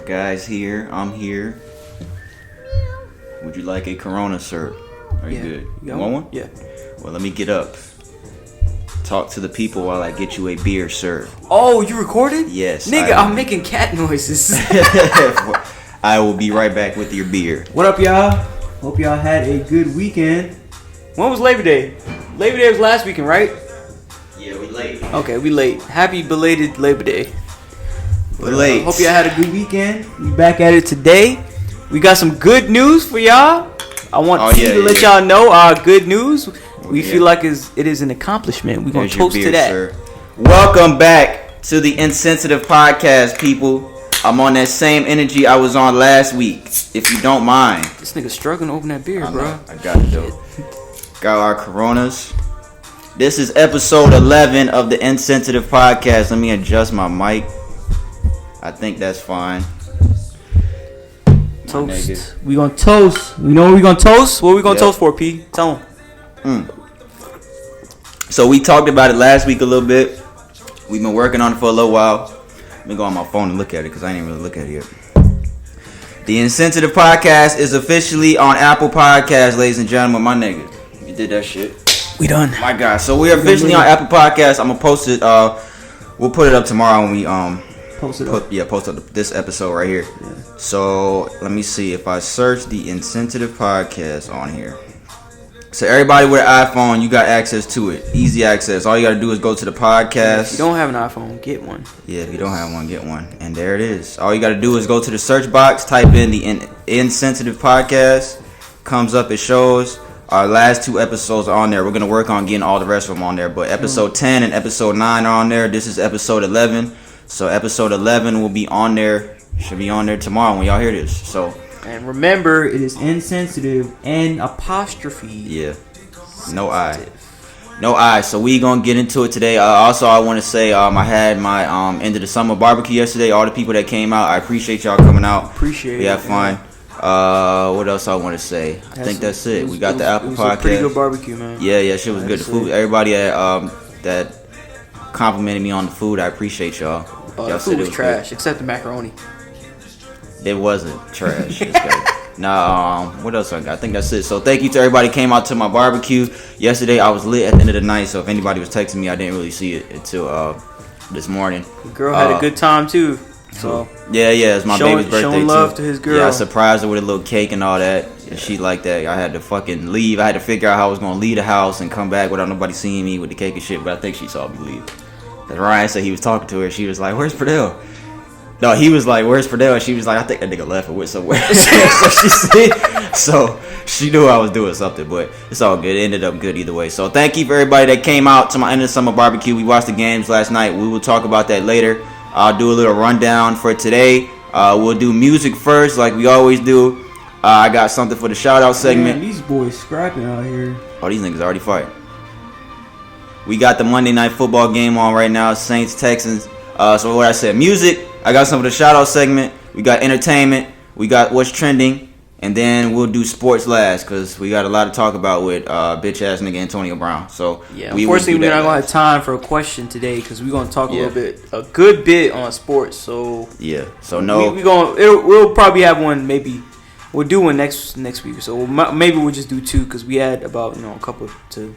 guy's here. I'm here. Would you like a Corona, sir? Are you good? You want one? Yeah. Well, let me get up. Talk to the people while I get you a beer, sir. Oh, you recorded? Yes. Nigga, I'm making cat noises. I will be right back with your beer. What up, y'all? Hope y'all had a good weekend. When was Labor Day? Labor Day was last weekend, right? Yeah, we late. Okay, we late. Happy belated Labor Day. We're late. Hope y'all had a good weekend. We back at it today. We got some good news for y'all. I want to let y'all know our good news. We feel like it is an accomplishment. We're going to toast to that. Sir. Welcome back to the Insensitive Podcast, people. I'm on that same energy I was on last week, if you don't mind. This nigga struggling to open that beer, bro. I got it, though. Got our Coronas. This is episode 11 of the Insensitive Podcast. Let me adjust my mic. I think that's fine. Toast. We gonna toast. We know what we gonna toast? What we gonna toast for, P? Tell him. So we talked about it last week a little bit. We've been working on it for a little while. Let me go on my phone and look at it because I didn't really look at it yet. The Insensitive Podcast is officially on Apple Podcasts, ladies and gentlemen. My nigga, you did that shit. We done. My God. So we are officially on Apple Podcasts. I'm gonna post it. We'll put it up tomorrow when we post up this episode right here. Yeah. So let me see if I search the Insensitive Podcast on here. So everybody with an iPhone, you got access to it. Easy access. All you got to do is go to the podcast. If you don't have an iPhone, get one. Yeah, if you don't have one, get one. And there it is. All you got to do is go to the search box, type in the Insensitive Podcast. Comes up, it shows. Our last 2 episodes are on there. We're going to work on getting all the rest of them on there. But episode 10 and episode 9 are on there. This is episode 11. So episode 11 will be on there. Should be on there tomorrow when y'all hear this. So. And remember, it is insensitive and apostrophe. Yeah. No I. No I. So we gonna get into it today. Also, I want to say I had my end of the summer barbecue yesterday. All the people that came out, I appreciate y'all coming out. Appreciate it. We had fun. What else I want to say? I think that's it. We got the Apple Podcast. A pretty good barbecue, man. Yeah, shit was good. The food. Everybody that complimented me on the food, I appreciate y'all. The food was trash, good. Except the macaroni. It wasn't trash. What else I got? I think that's it. So thank you to everybody who came out to my barbecue yesterday. I was lit at the end of the night, so if anybody was texting me, I didn't really see it until this morning. The girl had a good time too. So yeah, it's my baby's birthday showing love to his girl. Yeah, I surprised her with a little cake and all that. And she liked that. I had to fucking leave. I had to figure out how I was gonna leave the house and come back without nobody seeing me with the cake and shit. But I think she saw me leave. Cause Ryan said he was talking to her. She was like, "Where's Perdell?" No, he was like, "Where's Perdell?" And she was like, "I think that nigga left or went somewhere." so she knew I was doing something, but it's all good. It ended up good either way. So thank you for everybody that came out to my end of the summer barbecue. We watched the games last night. We will talk about that later. I'll do a little rundown for today. We'll do music first, like we always do. I got something for the shoutout segment. Man, these boys scrapping out here. Oh, these niggas already fighting. We got the Monday Night Football game on right now, Saints Texans. So what I said, music. I got some of the shout-out segment. We got entertainment. We got what's trending. And then we'll do sports last because we got a lot to talk about with bitch-ass nigga Antonio Brown. So yeah, unfortunately, we're not going to have time for a question today because we're going to talk a good bit on sports. So yeah, so no. We'll probably have one maybe. We'll do one next week. So maybe we'll just do 2 because we had about a couple to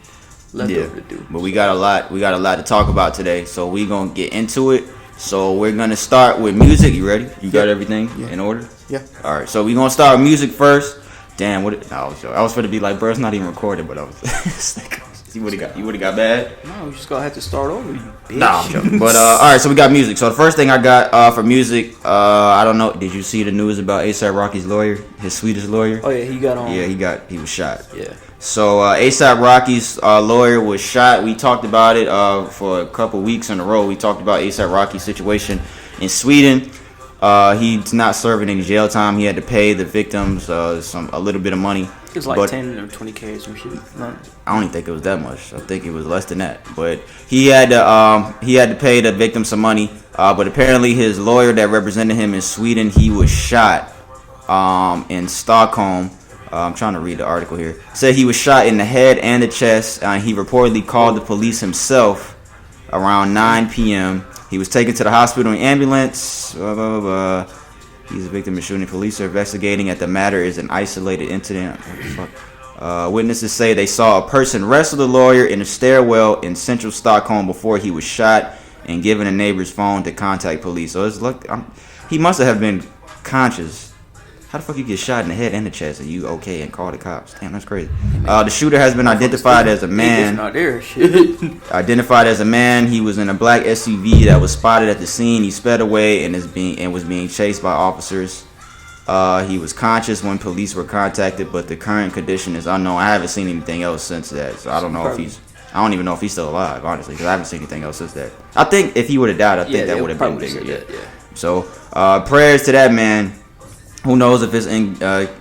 left over to do. But we got a lot to talk about today. So we're going to get into it. So we're going to start with music. You ready? You got everything in order? Yeah. All right. So we're going to start with music first. Damn, I was going to be like, bro, it's not even recorded, but I was you would have got bad? No, you just going to have to start over, you bitch. No, I'm joking. But all right, so we got music. So the first thing I got for music, I don't know, did you see the news about A$AP Rocky's lawyer, his Swedish lawyer? Oh yeah, he got on. Yeah, he was shot. Yeah. So A$AP Rocky's lawyer was shot. We talked about it for a couple weeks in a row. We talked about A$AP Rocky's situation in Sweden. He's not serving any jail time. He had to pay the victims a little bit of money. It was like 10 or 20K or some shit. No. I don't even think it was that much. I think it was less than that. But he had to pay the victim some money. But apparently his lawyer that represented him in Sweden, he was shot in Stockholm. I'm trying to read the article here. It said he was shot in the head and the chest. He reportedly called the police himself around 9 p.m. He was taken to the hospital in ambulance. He's a victim of shooting. Police are investigating at the matter is an isolated incident. What the fuck? Witnesses say they saw a person wrestle the lawyer in a stairwell in central Stockholm before he was shot and given a neighbor's phone to contact police. So it's like he must have been conscious. How the fuck you get shot in the head and the chest and you okay and call the cops? Damn, that's crazy. The shooter has been identified as a man. Identified as a man. He was in a black SUV that was spotted at the scene. He sped away and was being chased by officers. He was conscious when police were contacted, but the current condition is unknown. I haven't seen anything else since that, so I don't know if he's. I don't even know if he's still alive, honestly, because I haven't seen anything else since that. I think if he would have died, I think that would have been bigger. Yeah. So prayers to that man. Who knows if it's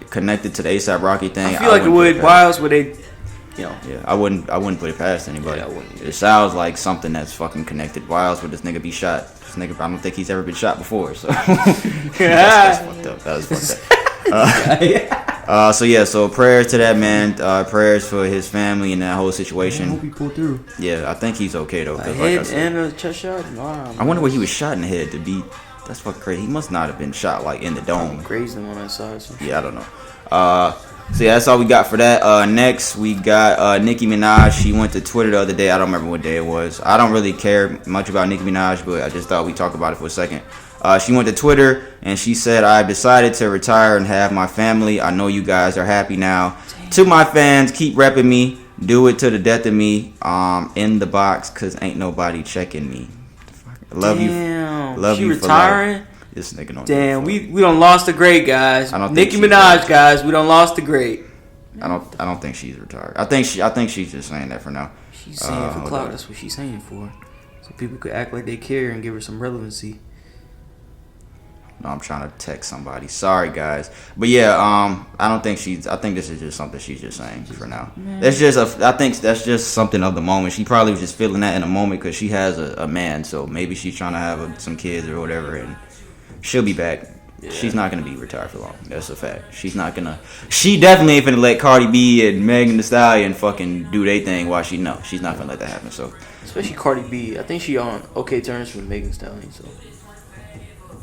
connected to the A$AP Rocky thing? I feel like it would. Why else would they? You know. Yeah, I wouldn't put it past anybody. Yeah, I wouldn't. It sounds like something that's fucking connected. Why else would this nigga be shot? This nigga, I don't think he's ever been shot before. So that's fucked up. That was fucked up. So prayers to that man. Prayers for his family and that whole situation. I hope he pulled through. Yeah, I think he's okay though. A head and a chest shot. Wow, I wonder where he was shot in the head to be. That's fucking crazy. He must not have been shot like in the dome. Grazed him on that side. Yeah, I don't know. So yeah, that's all we got for that. Next we got Nicki Minaj. She went to Twitter the other day. I don't remember what day it was. I don't really care much about Nicki Minaj, but I just thought we'd talk about it for a second. She went to Twitter and she said, "I've decided to retire and have my family. I know you guys are happy now. Damn. To my fans, keep repping me. Do it to the death of me. In the box, cause ain't nobody checking me. I love you. Love you retiring? For life." This nigga don't. Damn, we done lost the great, guys. Nicki Minaj, guys, we done lost the great. I don't think she's retired. I think she's just saying that for now. She's saying it for clout. That's what she's saying for. So people could act like they care and give her some relevancy. No, I'm trying to text somebody. Sorry, guys, but yeah, I don't think she's. I think this is just something she's just saying for now. That's just I think that's just something of the moment. She probably was just feeling that in a moment because she has a man, so maybe she's trying to have some kids or whatever, and she'll be back. Yeah. She's not gonna be retired for long. That's a fact. She definitely ain't finna let Cardi B and Megan Thee Stallion fucking do their thing while she's not gonna let that happen. So especially Cardi B, I think she on okay terms with Megan Thee Stallion. So.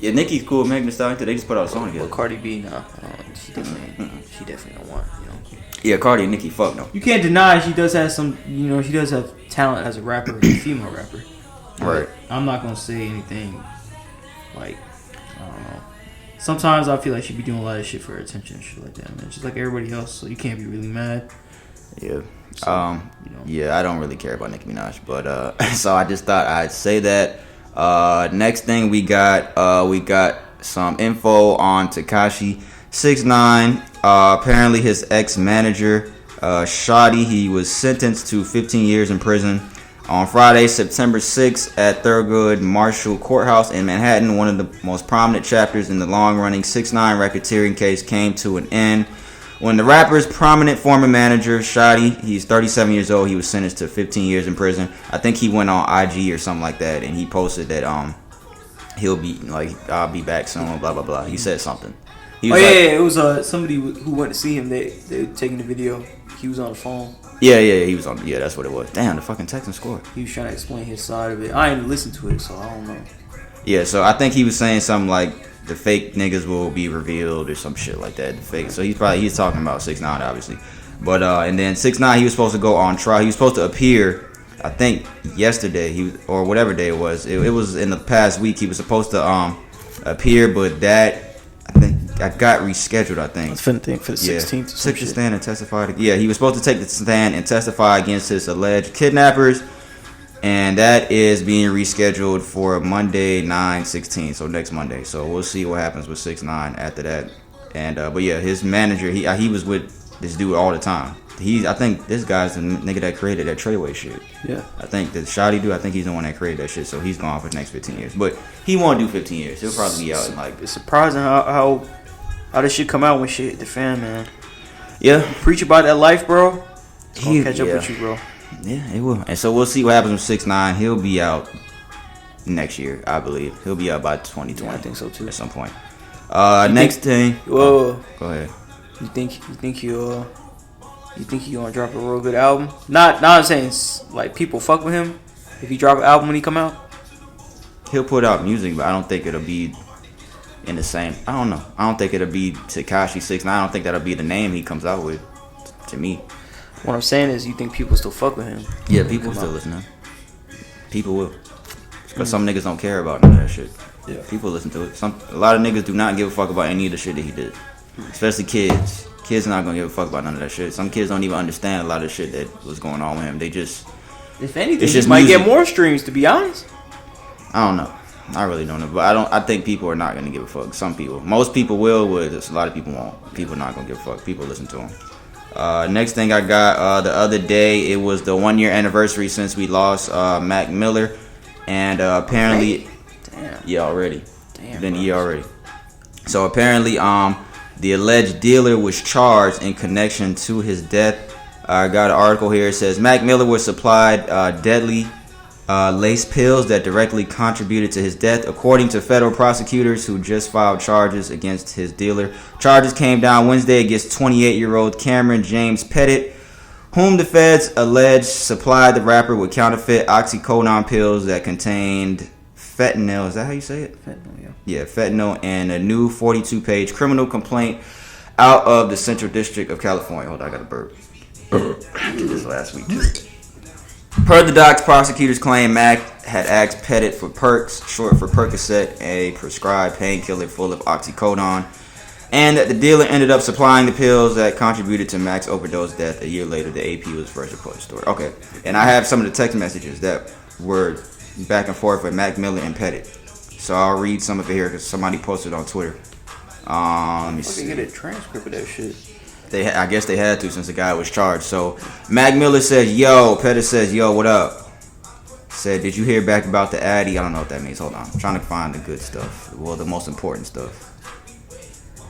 Yeah, Nicki's cool with Megan Thee Stallion. They just put out a song together. Well, Cardi B, no, she definitely don't want. You know. Yeah, Cardi and Nicki, fuck no. You can't deny she does have some. You know, she does have talent as a rapper, a female rapper. Right. I'm not gonna say anything. Like, I don't know. Sometimes I feel like she be doing a lot of shit for her attention and shit like that, man. Just like everybody else, so you can't be really mad. Yeah. So, Yeah, I don't really care about Nicki Minaj, but so I just thought I'd say that. Next thing we got some info on Tekashi 6ix9ine. Apparently his ex-manager, Shoutout, he was sentenced to 15 years in prison on Friday, September 6th at Thurgood Marshall Courthouse in Manhattan. One of the most prominent chapters in the long-running 6ix9ine racketeering case came to an end when the rapper's prominent former manager, Shoutout, he's 37 years old, he was sentenced to 15 years in prison. I think he went on IG or something like that, and he posted that he'll be like, I'll be back soon, blah blah blah. He said something. He was it was somebody who went to see him. They were taking the video. He was on the phone. Yeah, he was on. Yeah, that's what it was. Damn, the fucking Texans scored. He was trying to explain his side of it. I ain't listened to it, so I don't know. Yeah, so I think he was saying something like the fake niggas will be revealed or some shit like that. The fake. So he's talking about 6ix9ine, obviously. But and then 6ix9ine, he was supposed to go on trial. He was supposed to appear, I think yesterday, or whatever day it was. It was in the past week. He was supposed to appear, but that I think I got rescheduled. I think for the 16th. Took the stand and testified. Yeah, he was supposed to take the stand and testify against his alleged kidnappers. And that is being rescheduled for Monday, 9/16, so next Monday. So we'll see what happens with 6ix9ine after that. And but yeah, his manager, he was with this dude all the time. I think this guy's the nigga that created that Treyway shit. Yeah. I think the Shoutout dude, I think he's the one that created that shit. So he's gone for the next 15 years. But he won't do 15 years. He'll probably be out in like. It's surprising how this shit come out when shit hit the fan, man. Yeah. You preach about that life, bro. It's gonna catch up with you, bro. Yeah, it will. And so we'll see what happens with 6ix9ine. He'll be out next year, I believe. He'll be out by 2020. Yeah, I think so too. At some point. Next thing. Whoa. Go ahead. You think he gonna drop a real good album? Not I'm saying like people fuck with him if he drop an album when he come out. He'll put out music, but I don't think it'll be in the same. I don't know. I don't think it'll be Tekashi 6ix9ine. I don't think that'll be the name he comes out with. To me, what I'm saying is, you think people still fuck with him? Yeah, people still listen to him. People will, but some niggas don't care about none of that shit. Yeah, people listen to it. A lot of niggas do not give a fuck about any of the shit that he did, especially kids. Kids are not gonna give a fuck about none of that shit. Some kids don't even understand a lot of the shit that was going on with him. They just, if anything, he might get more streams. To be honest, I don't know. I really don't know, but I think people are not gonna give a fuck. Some people, most people will. A lot of people won't. People are not gonna give a fuck. People listen to him. Next thing I got the other day, it was the 1 year anniversary since we lost Mac Miller, and apparently, already. Damn, been a year already. So apparently, the alleged dealer was charged in connection to his death. I got an article here. It says Mac Miller was supplied deadly lace pills that directly contributed to his death, according to federal prosecutors who just filed charges against his dealer. Charges came down Wednesday against 28-year-old Cameron James Pettit, whom the feds allege supplied the rapper with counterfeit oxycodone pills that contained fentanyl. Is that how you say it? Fentanyl, yeah. Yeah, fentanyl, and a new 42-page criminal complaint out of the Central District of California. Hold on, I got a burp. I did this last week too. Per the docs, prosecutors claim Mac had asked Pettit for Perks, short for Percocet, a prescribed painkiller full of oxycodone, and that the dealer ended up supplying the pills that contributed to Mac's overdose death. A year later, the AP was first reported the story. Okay, and I have some of the text messages that were back and forth with Mac Miller and Pettit. So I'll read some of it here because somebody posted on Twitter. Let me see. Get a transcript of that shit. I guess they had to since the guy was charged. So Mac Miller says, "Yo." Pettit says, "Yo, what up?" Said, "Did you hear back about the Addy?" I don't know what that means. Hold on. I'm trying to find the good stuff. Well, the most important stuff.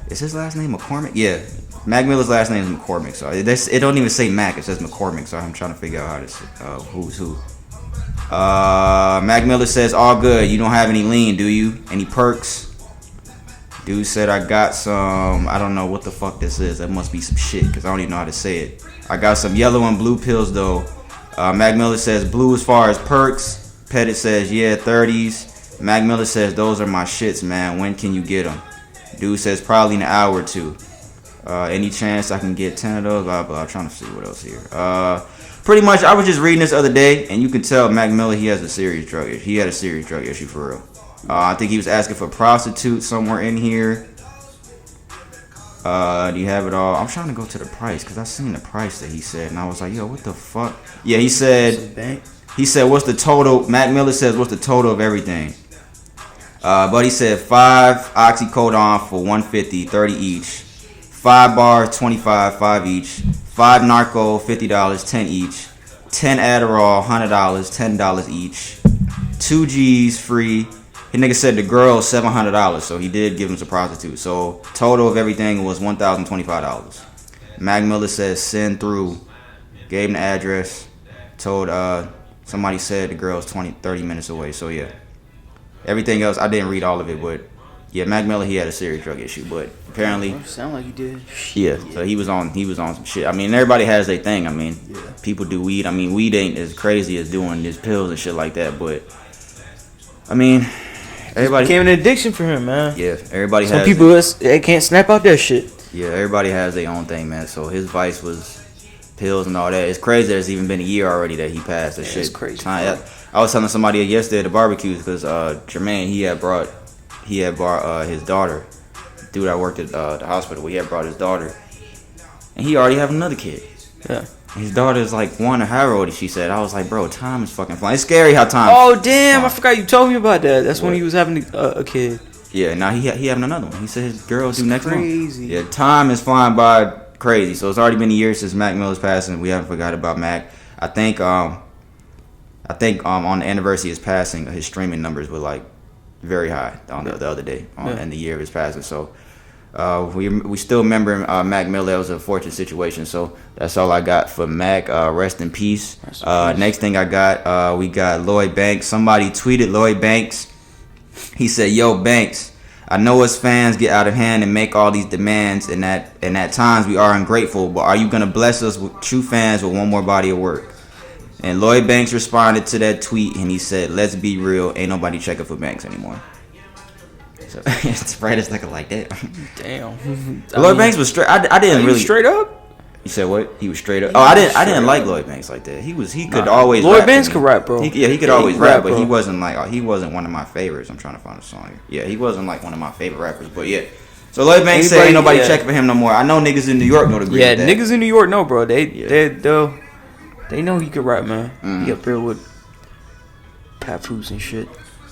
Is his last name McCormick? Yeah. Mac Miller's last name is McCormick. So it don't even say Mac. It says McCormick. So I'm trying to figure out how this who's who. Mac Miller says, "All good. You don't have any lean, do you? Any perks?" Dude said, "I got some, I don't know what the fuck this is. That must be some shit because I don't even know how to say it. I got some yellow and blue pills though." Mac Miller says, "Blue as far as perks." Pettit says, "Yeah, 30s. Mac Miller says, "Those are my shits, man. When can you get them?" Dude says, "Probably in an hour or two. Any chance I can get 10 of those?" Blah, blah. I'm trying to see what else here. Pretty much, I was just reading this other day, and you can tell Mac Miller, he had a serious drug issue for real. I think he was asking for prostitutes somewhere in here. Do you have it all? I'm trying to go to the price because I seen the price that he said, and I was like, "Yo, what the fuck?" Yeah, he said, "What's the total?" Mac Miller says, "What's the total of everything?" But he said 5 oxycodone for $150, 30 each. 5 bars, 25, 5 each. 5 narco, $50, 10 each. 10 Adderall, $100, $10 each. 2 G's free. His nigga said the girl $700, so he did give him some prostitutes. So total of everything was $1,025. Mac Miller says send through. Gave him the address. Told somebody said the girl's 30 minutes away. So yeah, everything else I didn't read all of it, but yeah, Mac Miller, he had a serious drug issue, but apparently sound like he did. Yeah, so he was on some shit. I mean, everybody has their thing. I mean, people do weed. I mean, weed ain't as crazy as doing these pills and shit like that, but I mean, everybody became an addiction for him, man. Yeah, everybody has. Some people they can't snap out that shit. Yeah, everybody has their own thing, man. So his vice was pills and all that. It's crazy that it's even been a year already that he passed. That shit. It's crazy. I was telling somebody yesterday at the barbecues because Jermaine he had brought his daughter. Dude, I worked at the hospital. He had brought his daughter, and he already have another kid. Yeah. His daughter's like 1 or however old she said. I was like, bro, time is fucking flying. It's scary how time. Oh damn! I forgot you told me about that. That's when he was having a kid. Yeah, now he having another one. He said his girl due next month. Crazy. Yeah, time is flying by crazy. So it's already been a year since Mac Miller's passing. We haven't forgot about Mac. I think on the anniversary of his passing, his streaming numbers were like very high on the other day in the year of his passing. So we still remember Mac Miller. That was a fortunate situation. So that's all I got for Mac. Rest in peace. Next thing I got, we got Lloyd Banks. Somebody tweeted Lloyd Banks. He said, "Yo, Banks, I know us fans get out of hand and make all these demands, and at times we are ungrateful, but are you gonna bless us with true fans with one more body of work?" And Lloyd Banks responded to that tweet, and he said, "Let's be real, ain't nobody checking for Banks anymore." So Sprite is looking like that. Damn. Lloyd Banks was straight. I didn't really straight up. You said what? He was straight up. Oh, I didn't like Lloyd Banks like that. He could always. Lloyd Banks could rap, bro. He could always rap, but he wasn't one of my favorites. I'm trying to find a song here. Yeah, he wasn't like one of my favorite rappers, but yeah. So Lloyd Banks said ain't nobody checking for him no more. I know niggas in New York know the agree with that. Yeah, niggas in New York know, bro. They know he could rap, man. He up there with Papoose and shit.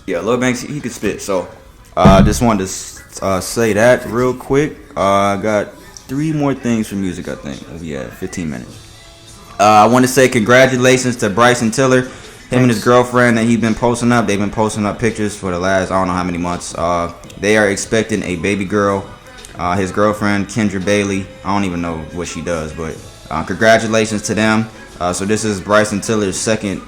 Yeah, Lloyd Banks, he could spit. So, just wanted to say that real quick. I got 3 more things for music, I think. Yeah, 15 minutes. I want to say congratulations to Bryson Tiller. Him and his girlfriend that he's been posting up. They've been posting up pictures for the last, I don't know how many months. They are expecting a baby girl. His girlfriend, Kendra Bailey. I don't even know what she does, but congratulations to them. So this is Bryson Tiller's second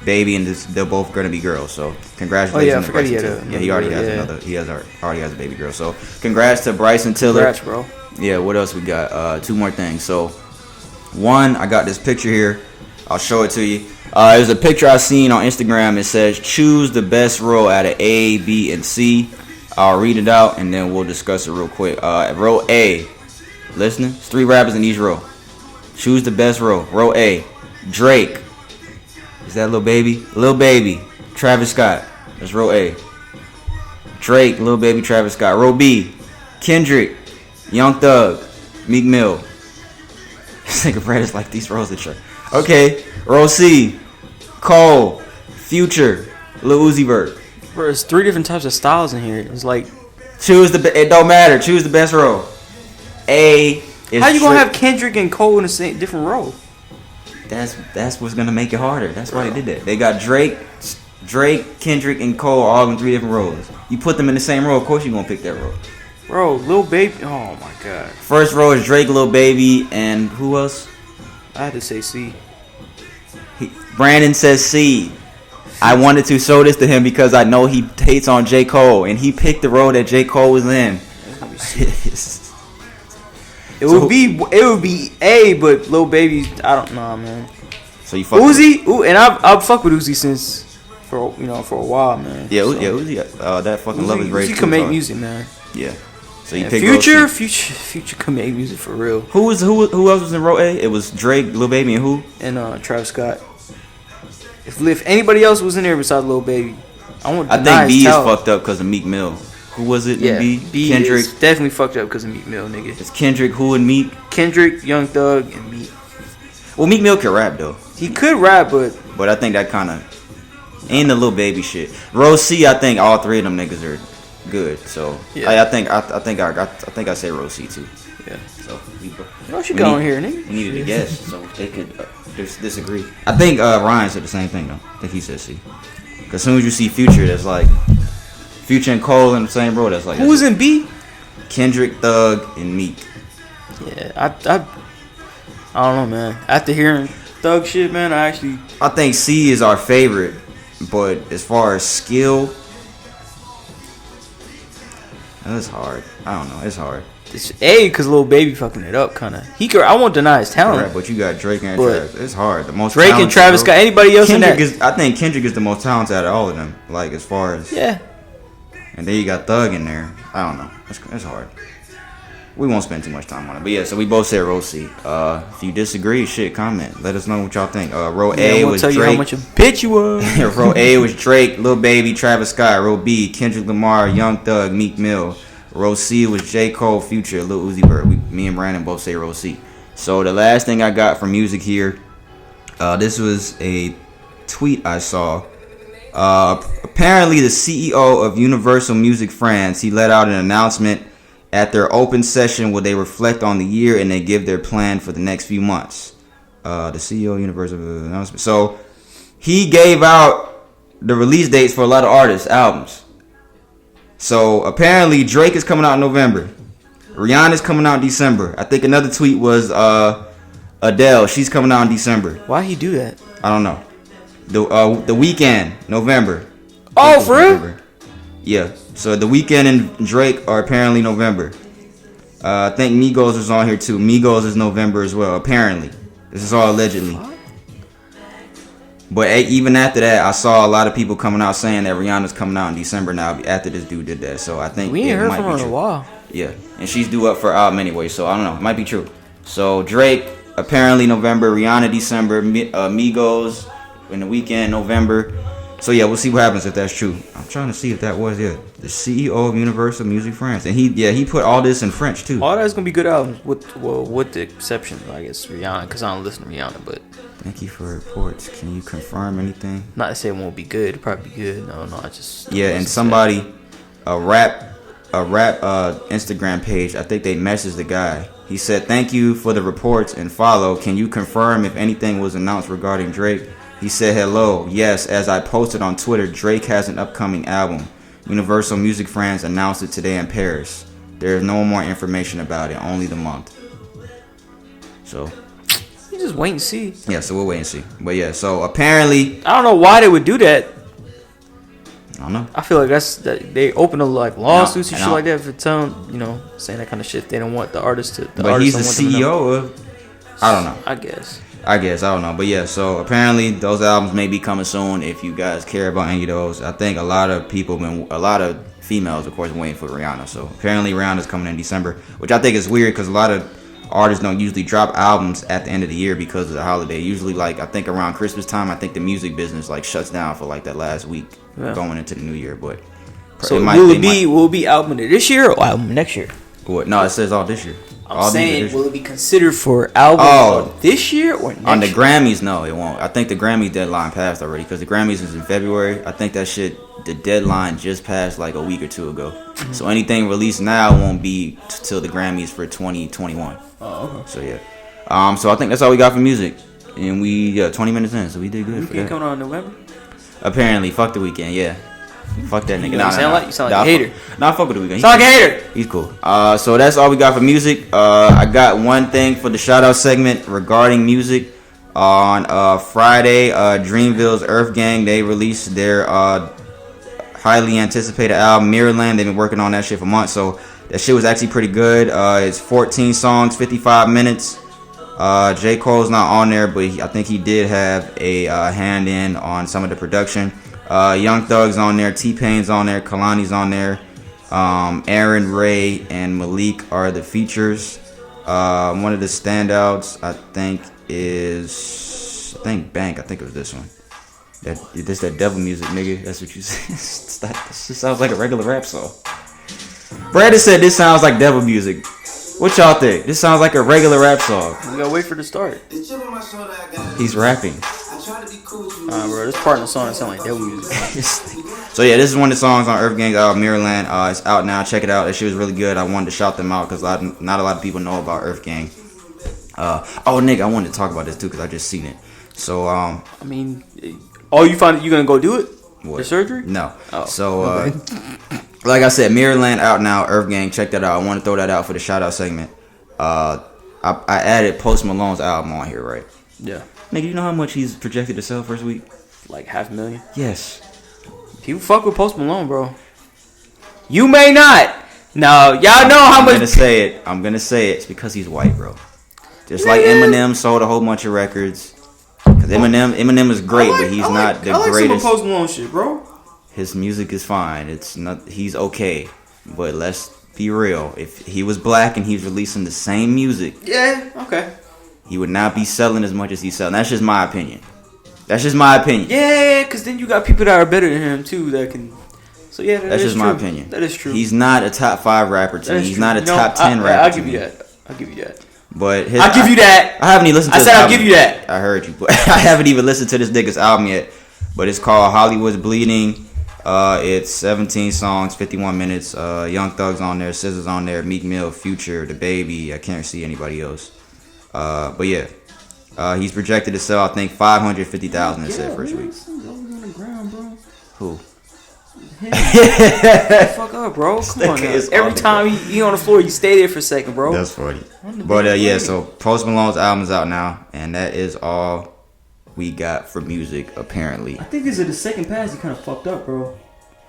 baby, and they're both going to be girls. So congratulations to Bryson Tiller. Yeah, he already has another. He already has a baby girl. So congrats to Bryson Tiller. Congrats, bro. Yeah, what else we got? 2 more things. So, one, I got this picture here. I'll show it to you. There's a picture I seen on Instagram. It says, choose the best row out of A, B, and C. I'll read it out, and then we'll discuss it real quick. Row A. Listening? There's 3 rappers in each row. Choose the best row. Row A. Drake. Is that Lil Baby? Lil Baby. Travis Scott. That's row A. Drake, Lil Baby, Travis Scott. Row B. Kendrick. Young Thug, Meek Mill. This nigga Brad is like these rows of shit. Okay, row C, Cole, Future, Lil Uzi Vert. Bro, there's 3 different types of styles in here. It's like it don't matter. Choose the best row. A is how you gonna have Kendrick and Cole in the same different row? That's what's gonna make it harder. That's why they did that. They got Drake, Kendrick, and Cole all in 3 different rows. You put them in the same row, of course you're gonna pick that row. Bro, Lil Baby. Oh my god. First row is Drake, Lil Baby, and who else? I had to say C. Brandon says C. I wanted to show this to him because I know he hates on J. Cole, and he picked the row that J. Cole was in. It would be A, but Lil Baby, I don't know, man. So you fuck Uzi, and I've fucked with Uzi since for a while, man. Yeah, Uzi, that fucking Love Is Rage. Uzi can make music, man. Yeah. So you pick Future can make music for real. Who else was in row A? It was Drake, Lil Baby, and who? And Travis Scott. If anybody else was in there besides Lil Baby, I think B is fucked up because of Meek Mill. Who was it? Yeah, in B Kendrick is definitely fucked up because of Meek Mill, nigga. It's Kendrick, who, and Meek? Kendrick, Young Thug, and Meek. Well, Meek Mill can rap though. He could rap, but I think that kind of ain't the Lil Baby shit. Row C, I think all 3 of them niggas are good. So yeah. I think I say row C too. Yeah. So what you going here, nigga? We needed a guess so they could disagree. I think Ryan said the same thing though. I think he said C. Cause as soon as you see Future, that's like Future and Cole in the same row. That's like who's in B? Kendrick, Thug, and Meek. Yeah, I don't know, man. After hearing Thug shit, man, I think C is our favorite, but as far as skill. That's hard. I don't know. It's hard. It's A because Lil Baby fucking it up, kind of. I won't deny his talent. Right, but you got Drake and Travis. It's hard. The most Drake and Travis got anybody else Kendrick in that? I think Kendrick is the most talented out of all of them. Like as far as and then you got Thug in there. I don't know. It's hard. We won't spend too much time on it. But yeah, so we both said row C. If you disagree, comment. Let us know what y'all think. Row A was Drake. Tell you how much a bitch you was. Row A was Drake, Lil Baby, Travis Scott. Row B, Kendrick Lamar, Young Thug, Meek Mill. Row C was J. Cole, Future, Lil Uzi Vert. Me and Brandon both say row C. So the last thing I got from music here, this was a tweet I saw. Apparently the CEO of Universal Music France, he let out an announcement at their open session where they reflect on the year and they give their plan for the next few months. The CEO of Universal announcement. So he gave out the release dates for a lot of artists' albums. So apparently Drake is coming out in November. Rihanna's coming out in December. I think another tweet was Adele. She's coming out in December. Why he do that? I don't know. The Weeknd, November. Oh, for real? Yeah. So The Weeknd and Drake are apparently November. I think Migos is on here too. Migos is November as well. Apparently, this is all allegedly. But even after that, I saw a lot of people coming out saying that Rihanna's coming out in December now after this dude did that. So I think we ain't heard from her in a while. Yeah, and she's due up for an album anyway, so I don't know. It might be true. So Drake apparently November, Rihanna December, Migos in the weekend November. So yeah, we'll see what happens if that's true. I'm trying to see if that was the CEO of Universal Music France, and he put all this in French too. All that's gonna be good albums, with the exception, I guess, Rihanna, because I don't listen to Rihanna. But thank you for reports. Can you confirm anything? Not to say it won't be good. It'll probably be good. No, I just and somebody a rap Instagram page. I think they messaged the guy. He said, "Thank you for the reports and follow. Can you confirm if anything was announced regarding Drake?" He said, "Hello. Yes, as I posted on Twitter, Drake has an upcoming album. Universal Music France announced it today in Paris. There is no more information about it, only the month." So, you just wait and see. Yeah, so we'll wait and see. But yeah, so apparently, I don't know why they would do that. I don't know. I feel like they open up like lawsuits and shit like that for telling, saying that kind of shit. They don't want the artist to. But he's the CEO of. I don't know. I guess I don't know. But yeah, so apparently those albums may be coming soon if you guys care about any of those. I think a lot of females, of course, waiting for Rihanna. So apparently Rihanna's coming in December, which I think is weird because a lot of artists don't usually drop albums at the end of the year because of the holiday. Usually, like, I think around Christmas time, I think the music business like shuts down for like that last week going into the new year. But so will it be album this year or album next year? What? No, it says all this year. I'm saying, will it be considered for album this year or next year? On the Grammys, no, it won't. I think the Grammy deadline passed already because the Grammys is in February. I think the deadline just passed like a week or two ago. Mm-hmm. So anything released now won't be till the Grammys for 2021. Oh, okay. So yeah. So I think that's all we got for music. And we 20 minutes in, so we did good. Weekend coming on in November? Apparently, fuck the weekend, yeah. Fuck that nigga. You sound like a hater. Nah, fuck with the weekend. You sound like a hater. He's cool. So that's all we got for music. I got one thing for the shoutout segment regarding music. On Friday, Dreamville's Earth Gang, they released their highly anticipated album, Mirrorland. They've been working on that shit for months, so that shit was actually pretty good. It's 14 songs, 55 minutes. J. Cole's not on there, but I think he did have a hand in on some of the production. Young Thug's on there, T-Pain's on there, Kalani's on there. Aaron Ray and Malik are the features. One of the standouts, I think Bank. I think it was this one. That devil music, nigga. That's what you said. This just sounds like a regular rap song. Brandon said this sounds like devil music. What y'all think? This sounds like a regular rap song. We gotta wait for the start. He's rapping. Bro, this part of the song that sound like devil music. So yeah, this is one of the songs on Earth Gang, Mirrorland. It's out now. Check it out. That shit was really good. I wanted to shout them out because not a lot of people know about Earth Gang. Nigga, I wanted to talk about this too because I just seen it. So I mean, you find you gonna go do it? What? The surgery? No. Oh. So like I said, Mirrorland out now. Earth Gang, check that out. I want to throw that out for the shout out segment. I added Post Malone's album on here, right? Yeah. Nigga, you know how much he's projected to sell first week? Like 500,000. Yes. People fuck with Post Malone, bro. You may not. No, y'all know how much. I'm gonna say it. It's because he's white, bro. Just like Eminem sold a whole bunch of records. Cause Eminem is great, but he's not the greatest. I like some Post Malone shit, bro. His music is fine. It's not. He's okay, but let's be real. If he was black and he's releasing the same music, yeah, okay, he would not be selling as much as he's selling. That's just my opinion. Yeah, cause then you got people that are better than him too that can. So yeah, that's just my opinion. That is true. He's not a top 5 rapper to me. He's not a top 10 rapper. I'll give you that. But I'll give you that. I haven't even listened to his album. I said I'll give you that. I heard you, but I haven't even listened to this nigga's album yet. But it's called Hollywood's Bleeding. It's 17 songs, 51 minutes. Young Thug's on there, SZA's on there, Meek Mill, Future, The Baby. I can't see anybody else. But yeah, he's projected to sell, I think, 550,000. It said first week. Who? Fuck up, bro. Come on now. Every time he on the floor, you stay there for a second, bro. That's funny. But yeah, so Post Malone's album is out now, and that is all we got for music, apparently. I think this is the second pass he kind of fucked up, bro.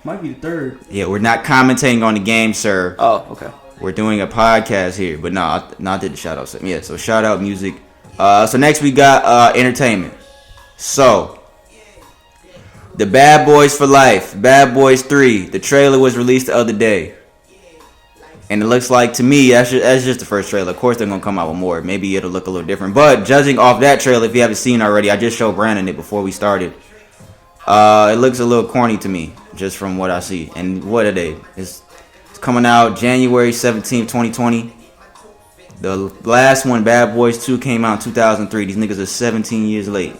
Might be the third. Yeah, we're not commentating on the game, sir. Oh, okay. We're doing a podcast here, but I did the shout out segment. Yeah, so shout out music. So next we got entertainment. So The Bad Boys for Life, Bad Boys 3. The trailer was released the other day. And it looks like, to me, that's just the first trailer. Of course, they're going to come out with more. Maybe it'll look a little different. But judging off that trailer, if you haven't seen it already, I just showed Brandon it before we started. It looks a little corny to me, just from what I see. And what are they? It's coming out January 17th, 2020. The last one, Bad Boys 2, came out in 2003. These niggas are 17 years late.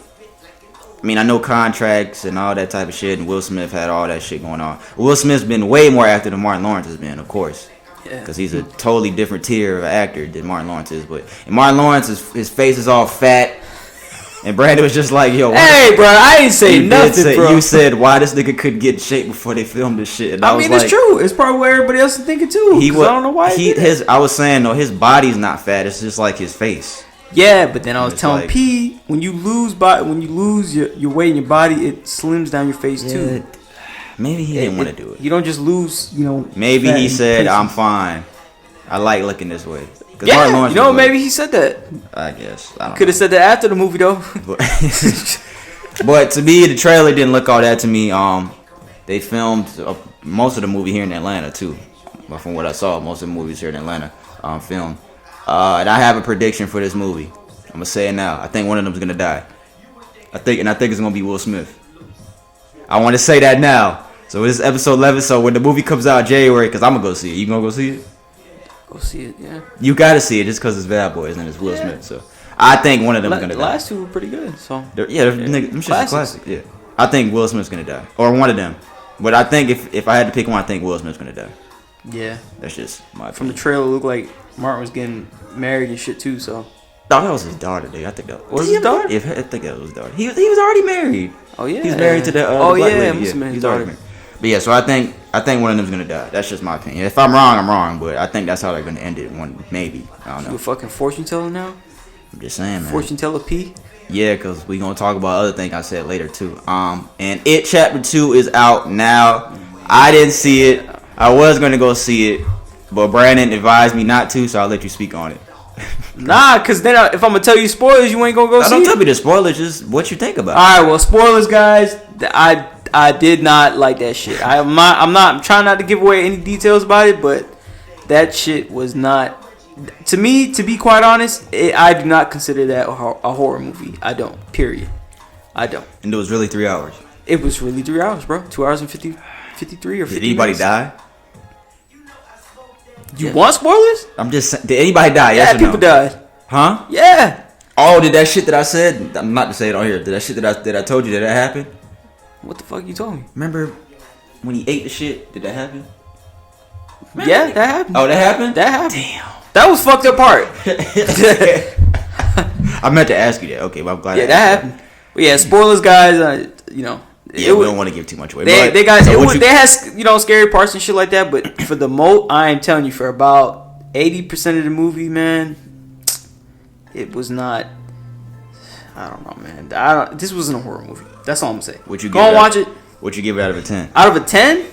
I mean, I know contracts and all that type of shit, and Will Smith had all that shit going on. Will Smith's been way more active than Martin Lawrence has been, of course. Because he's a totally different tier of actor than Martin Lawrence is. But Martin Lawrence, his face is all fat. And Brandon was just like, yo. Hey, bro, I ain't say nothing, bro. You said, why this nigga couldn't get in shape before they filmed this shit. And I mean, it's true. It's probably what everybody else is thinking, too. I don't know why I was saying, though, his body's not fat. It's just like his face. Yeah, but then I was telling P, when you lose your weight in your body, it slims down your face, too. Maybe he didn't want to do it. You don't just lose, Maybe he said, I'm fine. I like looking this way. Yeah, maybe he said that. I guess. I could have said that after the movie, though. But to me, the trailer didn't look all that to me. They filmed most of the movie here in Atlanta, too. But from what I saw, most of the movies here in Atlanta filmed. And I have a prediction for this movie. I'm going to say it now. I think one of them is going to die. I think it's going to be Will Smith. I want to say that now. So this is episode 11. So when the movie comes out in January, because I'm going to go see it. You going to go see it? Go see it, yeah. You got to see it just because it's Bad Boys and it's Will Smith. So I think one of them is going to die. The last two were pretty good. So them shit's classic. Yeah. I think Will Smith's going to die. Or one of them. But I think if I had to pick one, I think Will Smith's going to die. Yeah. That's just my opinion. From the trailer, it looked like Martin was getting married and shit, too, so. No, that was his daughter, dude. I think that was his daughter. I think that was his daughter. He was already married. Oh yeah, he's married to the black lady. Yeah, he's already married. But yeah, so I think one of them's gonna die. That's just my opinion. If I'm wrong, I'm wrong. But I think that's how they're gonna end it. Maybe I don't know. You a fucking fortune teller now? I'm just saying, man. Fortune teller P. Yeah, because we gonna talk about other things I said later too. And It Chapter 2 is out now. I didn't see it. I was gonna go see it, but Brandon advised me not to, so I'll let you speak on it. Nah, cause then if I'm gonna tell you spoilers, you ain't gonna go see it. Don't tell me the spoilers, just what you think about it. All right, well, spoilers, guys. I did not like that shit. I'm trying not to give away any details about it, but that shit was not. To me, to be quite honest, I do not consider that a horror movie. I don't. Period. I don't. And it was really 3 hours. It was really 3 hours, bro. 2 hours and 53 or 50 Did anybody minutes. die? You want spoilers? I'm just saying. Did anybody die? Yeah, Yes or no? people died. Huh? Yeah. Oh, did that shit that I said? I'm not to say it on here. Did that shit that I told you that happened? What the fuck you told me? Remember when he ate the shit? Did that happen? Remember? Yeah, that happened. Oh, that happened? That happened. Damn. That was fucked up part. I meant to ask you that. Okay, but I'm glad. Yeah, that happened. But yeah, spoilers, guys. Yeah, we don't want to give too much away. They had scary parts and shit like that. But for the I am telling you, for about 80% of the movie, man, it was not. I don't know, man. This wasn't a horror movie. That's all I'm saying. Go and watch it. Would you give it out of a 10? Out of a 10?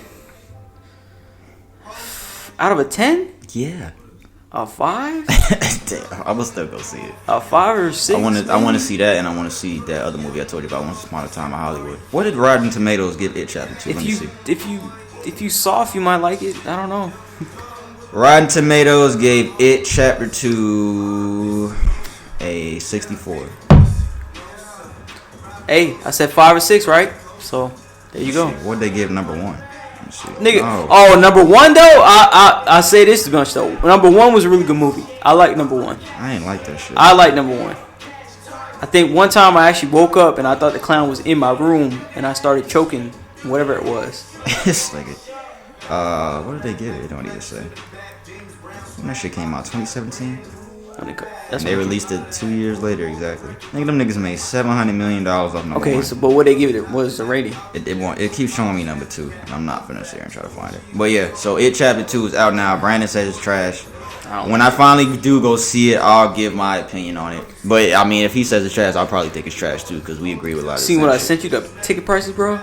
Out of a 10? Yeah. A 5? Damn, I will still go see it. A 5 or 6? I want to see that, and I want to see that other movie I told you about, Once Upon a Time in Hollywood. What did Rotten Tomatoes give It Chapter 2? If you soft, you might like it. I don't know. Rotten Tomatoes gave It Chapter 2 a 64. Hey, I said 5 or 6, right? So there you go. What'd they give number 1? Nigga, number 1 though. I say this much though. Number 1 was a really good movie. I like number 1. I ain't like that shit. I like number 1. I think one time I actually woke up and I thought the clown was in my room and I started choking, whatever it was. It's like it. What did they give it? It don't even say. When that shit came out, 2017. They released it 2 years later, exactly. I think them niggas made $700 million off number 1. Okay, so but what they give it? What was the rating? It keeps showing me number 2, and I'm not finna sit here and try to find it. But yeah, so It Chapter 2 is out now. Brandon says it's trash. When I finally do go see it, I'll give my opinion on it. But I mean, if he says it's trash, I'll probably think it's trash too, because we agree with a lot of See what I sent you, the ticket prices, bro?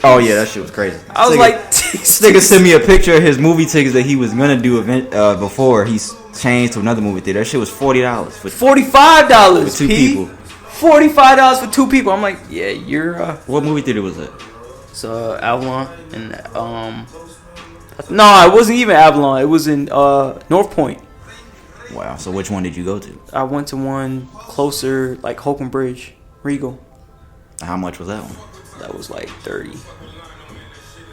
Oh yeah, that shit was crazy. I was like, this nigga sent me a picture of his movie tickets that he was gonna do before he's changed to another movie theater. That shit was $40 for $45 for 2 people. $45 for 2 people. I'm like, yeah, you're. What movie theater was it? So Avalon and no, it wasn't even Avalon. It was in North Point. Wow. So which one did you go to? I went to one closer, like Oakland Bridge, Regal. How much was that one? That was like 30.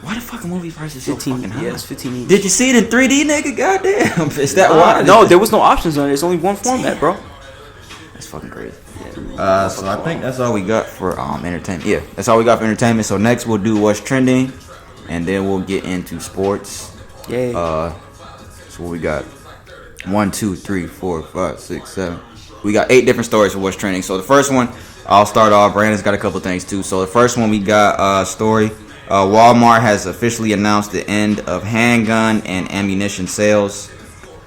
Why the fuck movie prices so fucking high? Yeah, it's 15 each. Did you see it in 3D, nigga? Goddamn. Is that why? No, there was no options on it. It's only one format, bro. That's fucking crazy. Yeah. So I think that's all we got for entertainment. Yeah, that's all we got for entertainment. So next we'll do what's trending, and then we'll get into sports. Yeah. So what we got? 1, 2, 3, 4, 5, 6, 7. We got 8 different stories for what's trending. So the first one, I'll start off. Brandon's got a couple things too. So the first one we got story. Walmart has officially announced the end of handgun and ammunition sales.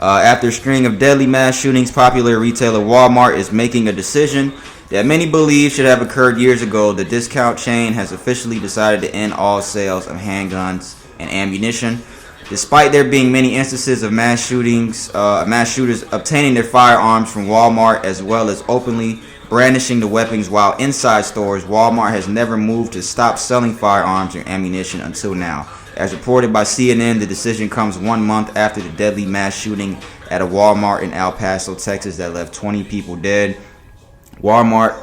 After a string of deadly mass shootings, popular retailer Walmart is making a decision that many believe should have occurred years ago. The discount chain has officially decided to end all sales of handguns and ammunition. Despite there being many instances of mass shooters obtaining their firearms from Walmart as well as openly brandishing the weapons while inside stores, Walmart has never moved to stop selling firearms or ammunition until now. As reported by CNN, the decision comes 1 month after the deadly mass shooting at a Walmart in El Paso, Texas that left 20 people dead. Walmart.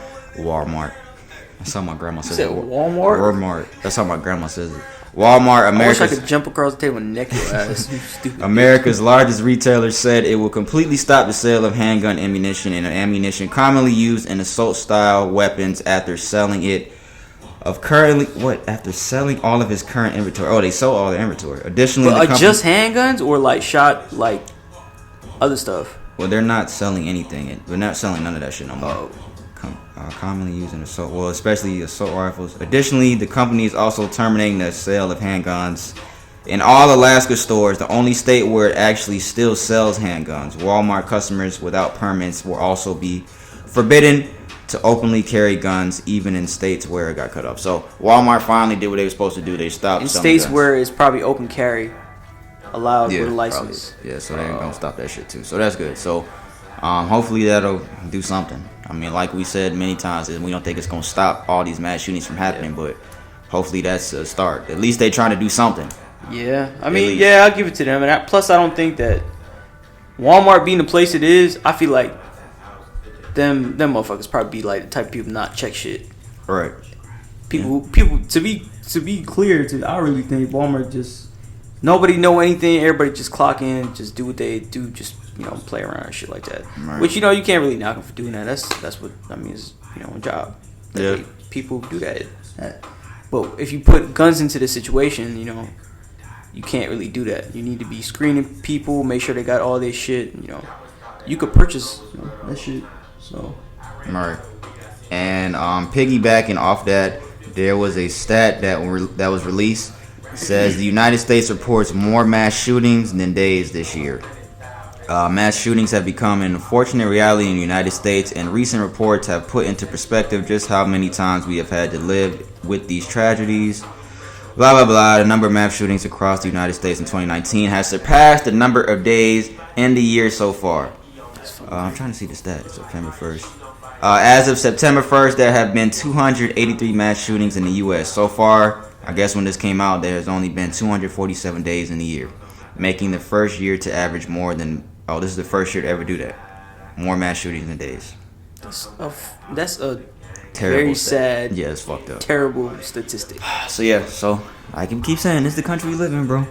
That's how my grandma says it. Walmart. That's how my grandma says it. Walmart, America's... I wish I could jump across the table and neck your ass. Stupid America's largest retailer said it will completely stop the sale of handgun ammunition and ammunition commonly used in assault-style weapons after selling after selling all of its current inventory. Oh, they sold all their inventory. Additionally, but just handguns or like shot like other stuff? Well, they're not selling anything. They're not selling none of that shit no more. Oh. Commonly used in assault, especially assault rifles. Additionally, the company is also terminating the sale of handguns in all Alaska stores, the only state where it actually still sells handguns. Walmart customers without permits will also be forbidden to openly carry guns, even in states where it got cut off. So Walmart finally did what they were supposed to do. They stopped in selling states guns. Where it's probably open carry allowed with a license. Probably. Yeah, so they're gonna stop that shit too. So that's good. So hopefully that'll do something. I mean, like we said many times, we don't think it's going to stop all these mass shootings from happening, but hopefully that's a start. At least they're trying to do something. Yeah, I mean, yeah, I'll give it to them. And plus, I don't think that Walmart being the place it is, I feel like them motherfuckers probably be like the type of people not check shit. Right. People. To be clear, I really think Walmart just nobody know anything. Everybody just clock in, just do what they do, just play around and shit like that. Right. Which you can't really knock them for doing that. That's what I mean is a job. Yeah. People do that. But if you put guns into the situation, you can't really do that. You need to be screening people, make sure they got all their shit. You could purchase that shit. So. Right. And piggybacking off that, there was a stat that was released. It says the United States reports more mass shootings than days this year. Mass shootings have become an unfortunate reality in the United States, and recent reports have put into perspective just how many times we have had to live with these tragedies. Blah, blah, blah. The number of mass shootings across the United States in 2019 has surpassed the number of days in the year so far. I'm trying to see the stats. September 1st. As of September 1st, there have been 283 mass shootings in the U.S. So far, I guess when this came out, there has only been 247 days in the year, making the first year to average more than... Oh, this is the first year to ever do that. More mass shootings in days. That's a terrible very sad. Yeah, it's fucked up. Terrible statistic. So I can keep saying this is the country we live in, bro.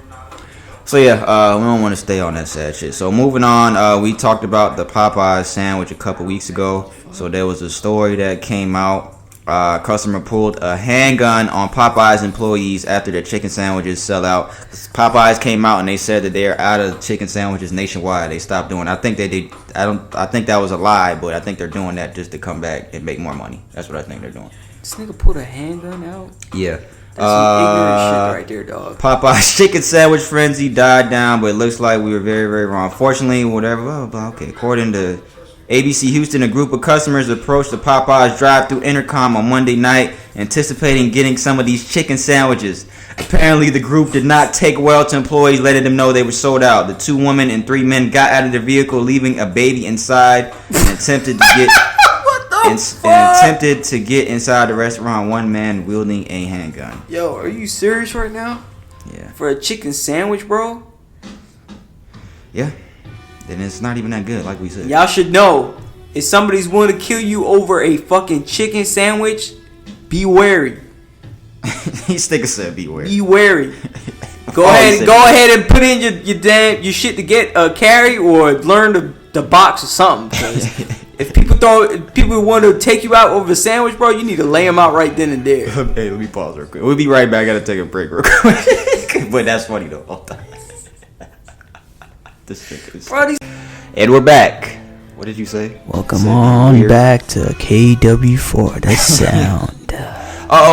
So we don't want to stay on that sad shit. So moving on, we talked about the Popeyes sandwich a couple weeks ago. So there was a story that came out. Customer pulled a handgun on Popeyes employees after their chicken sandwiches sell out. Popeyes came out and they said that they are out of chicken sandwiches nationwide. They stopped doing it. I think I think that was a lie, but I think they're doing that just to come back and make more money. That's what I think they're doing. This nigga pulled a handgun out? Yeah. That's some ignorant shit right there, dog. Popeyes chicken sandwich frenzy died down, but it looks like we were very, very wrong. Fortunately, whatever. Blah, blah, okay. According to ABC Houston, a group of customers approached the Popeyes drive-thru intercom on Monday night, anticipating getting some of these chicken sandwiches. Apparently, the group did not take well to employees, letting them know they were sold out. The 2 women and 3 men got out of their vehicle, leaving a baby inside, and attempted to get... What the and attempted to get inside the restaurant. One man wielding a handgun. Yo, are you serious right now? Yeah. For a chicken sandwich, bro? Yeah. Then it's not even that good, like we said. Y'all should know, if somebody's willing to kill you over a fucking chicken sandwich, be wary. He sticker said be wary. Be wary. Go ahead and put in your shit to get a carry or learn the box or something. If people want to take you out over a sandwich, bro, you need to lay them out right then and there. Hey, let me pause real quick. We'll be right back. I gotta take a break real quick. But that's funny though. All time. And we're back. What did you say? Welcome on back to KW4, the sound.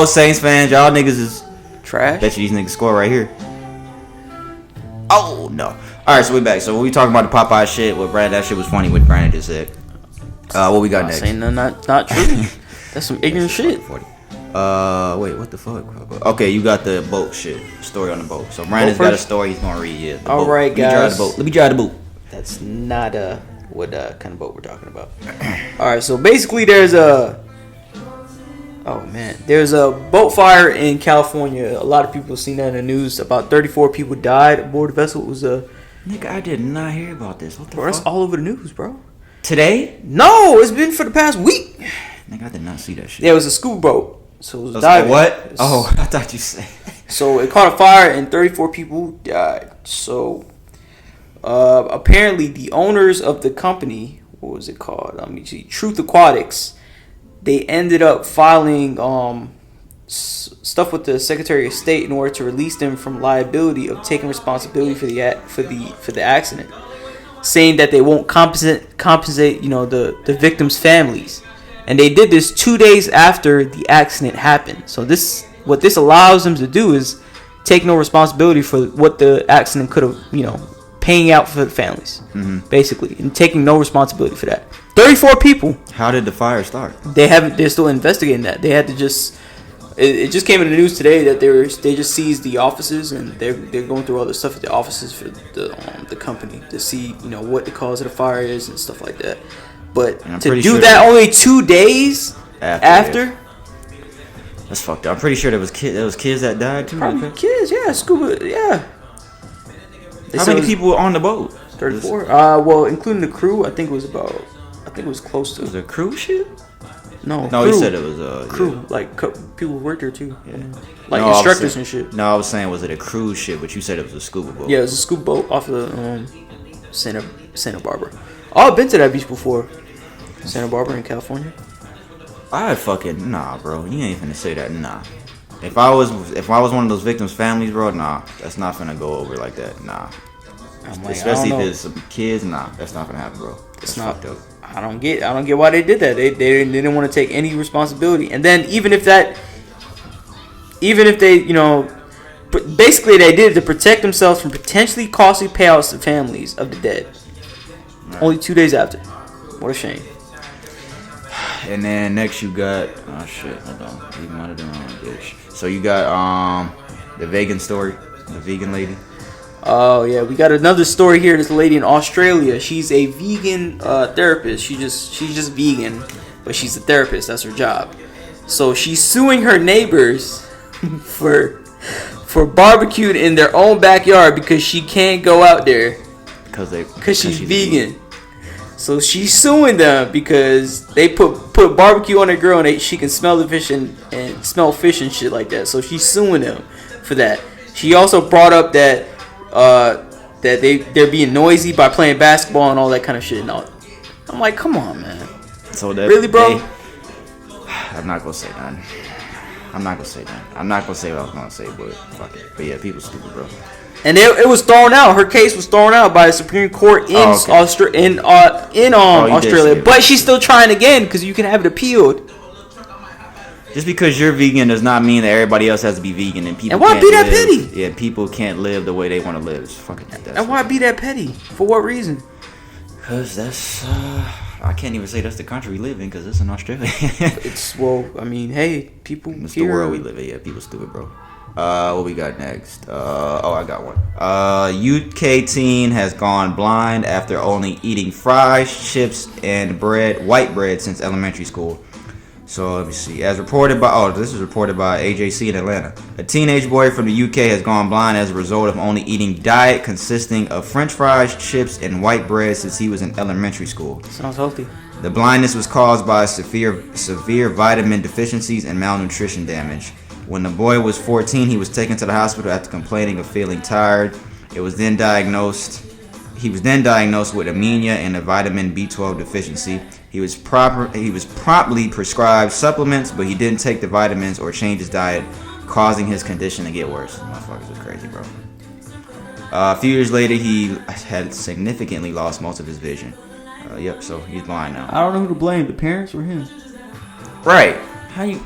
Saints fans, y'all niggas is trash. Bet you these niggas score right here. Oh no! All right, so we back. So we talking about the Popeye shit. What Brandon? That shit was funny. What Brandon just said. What we got next? Saying not true. That's some ignorant shit. Wait, what the fuck? Okay, you got the boat shit. Story on the boat. So Brandon's got a story he's gonna read. Yeah. All right, guys. Let me drive the boat. That's not what kind of boat we're talking about. All right, so basically there's a boat fire in California. A lot of people have seen that in the news. About 34 people died aboard the vessel. It was nigga, I did not hear about this. What the fuck? That's all over the news, bro. Today? No, it's been for the past week. Nigga, I did not see that shit. Yeah, it was a scuba boat. So it was diving. What? I thought you said. So it caught a fire and 34 people died. So apparently the owners of the company, what was it called? Let me see. Truth Aquatics. They ended up filing stuff with the Secretary of State in order to release them from liability of taking responsibility for the accident, saying that they won't compensate the victims' families, and they did this 2 days after the accident happened. So what this allows them to do is take no responsibility for what the accident could have, paying out for the families, basically, and taking no responsibility for that. 34 people. How did the fire start? They're still investigating that. They had to it just came in the news today that they just seized the offices, and they're going through all the stuff at the offices for the company to see what the cause of the fire is and stuff like that. But to do that only 2 days after that's fucked up. I'm pretty sure there was kids that died too. Probably kids, yeah, scuba, yeah. How many people were on the boat? 34. Well, including the crew, I think it was close to. Was it a cruise ship? No, he said it was a crew. Yeah. Like people worked there too. Yeah. Like instructors and shit. No, I was saying, was it a cruise ship? But you said it was a scuba boat. Yeah, it was a scuba boat off of Santa Barbara. Oh, I've been to that beach before. Santa Barbara in California. Nah, bro. You ain't finna say that. Nah. If I was one of those victims' families, bro, nah, that's not finna go over like that. Nah. Especially if there's some kids, nah, that's not gonna happen, bro. That's not fucked up. I don't get why they did that. They didn't want to take any responsibility. And then even if they, basically they did it to protect themselves from potentially costly payouts to families of the dead. Right. Only 2 days after. What a shame. And then next you got hold on. Even out of the wrong bitch. So you got the vegan story, the vegan lady. Oh yeah, we got another story here. This lady in Australia. She's a vegan therapist. She's just vegan, but she's a therapist. That's her job. So she's suing her neighbors for barbecued in their own backyard because she can't go out there because she's vegan. So she's suing them because they put barbecue on their grill and she can smell the fish and smell fish and shit like that. So she's suing them for that. She also brought up that they're being noisy by playing basketball and all that kind of shit. And all. I'm like, come on, man. So that really, bro? I'm not gonna say that. I'm not gonna say what I was gonna say, but fuck it. But yeah, people stupid, bro. And it was thrown out. Her case was thrown out by the Supreme Court in Australia. But she's still trying again because you can have it appealed. Just because you're vegan does not mean that everybody else has to be vegan, and people. And why be that petty? Yeah, people can't live the way they want to live. It's fucking. And why be that petty? For what reason? Because that's. I can't even say that's the country we live in because it's in Australia. Hey, people. It's here, the world we live in. Yeah, people stupid, bro. What we got next? I got one. UK teen has gone blind after only eating fries, chips, and white bread since elementary school. So let me see. This is reported by AJC in Atlanta. A teenage boy from the UK has gone blind as a result of only eating diet consisting of French fries, chips, and white bread since he was in elementary school. Sounds healthy. The blindness was caused by severe vitamin deficiencies and malnutrition damage. When the boy was 14, he was taken to the hospital after complaining of feeling tired. He was then diagnosed with anemia and a vitamin B12 deficiency. He was promptly prescribed supplements, but he didn't take the vitamins or change his diet, causing his condition to get worse. Motherfuckers is crazy, bro. A few years later, he had significantly lost most of his vision. So he's blind now. I don't know who to blame, the parents or him. Right. Who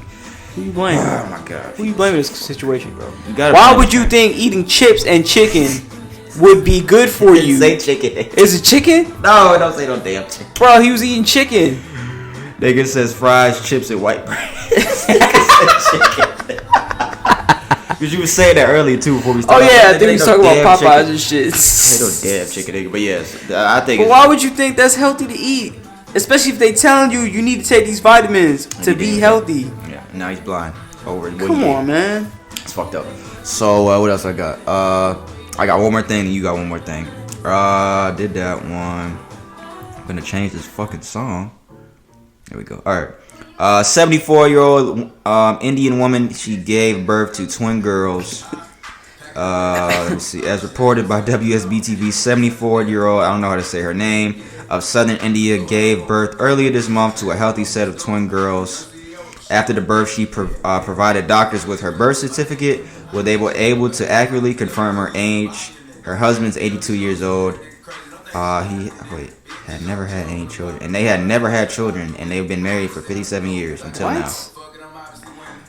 you blame? Oh my god. Who you blaming this situation, bro? Why would you think eating chips and chicken would be good for you? Say chicken. Is it chicken? No, don't say no damn chicken. Bro, he was eating chicken. Nigga says fries, chips, and white bread. Nigga said chicken. Because you were saying that earlier too before we started. Oh yeah, I think we was talking about Popeyes and shit. Ain't no damn chicken, nigga. But yes, I think. But why would you think that's healthy to eat? Especially if they telling you need to take these vitamins to be healthy. Yeah, now he's blind. Come on, man. It's fucked up. So what else I got? I got one more thing, and you got one more thing. Did that one. I'm gonna change this fucking song. There we go. All right. 74-year-old Indian woman. She gave birth to twin girls. Let me see. As reported by WSB-TV, 74-year-old, I don't know how to say her name, of southern India gave birth earlier this month to a healthy set of twin girls. After the birth, she provided doctors with her birth certificate, where they were able to accurately confirm her age. Her husband's 82 years old. Had never had any children, and they had never had children, and they've been married for 57 years until now.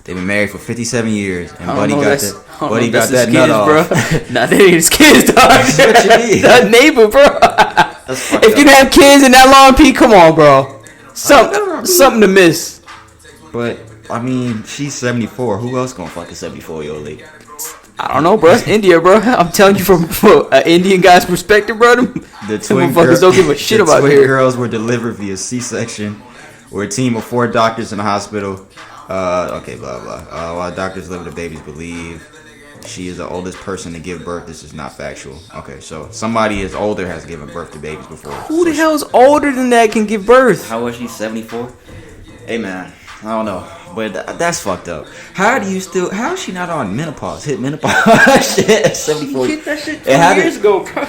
They've been married for 57 years, and Buddy got that nut off. Bro. Nah, they ain't his kids, dog. That's what you mean. That neighbor, bro. If you have kids in that long, P, come on, bro. Something to miss. But I mean, she's 74. Who else gonna fuck a 74-year-old lady? I don't know, bro. It's India, bro. I'm telling you from an Indian guy's perspective, bro. The twin motherfuckers don't give a shit about twin here. Girls were delivered via C-section, where a team of 4 doctors in the hospital. While doctors live with the babies, believe she is the oldest person to give birth. This is not factual. Okay, so somebody is older has given birth to babies before. Who the hell is older than that can give birth? How was she? 74? Hey man, I don't know. But that's fucked up. How is she not on menopause? Hit menopause shit at 74. She hit that shit 20 years ago, bro.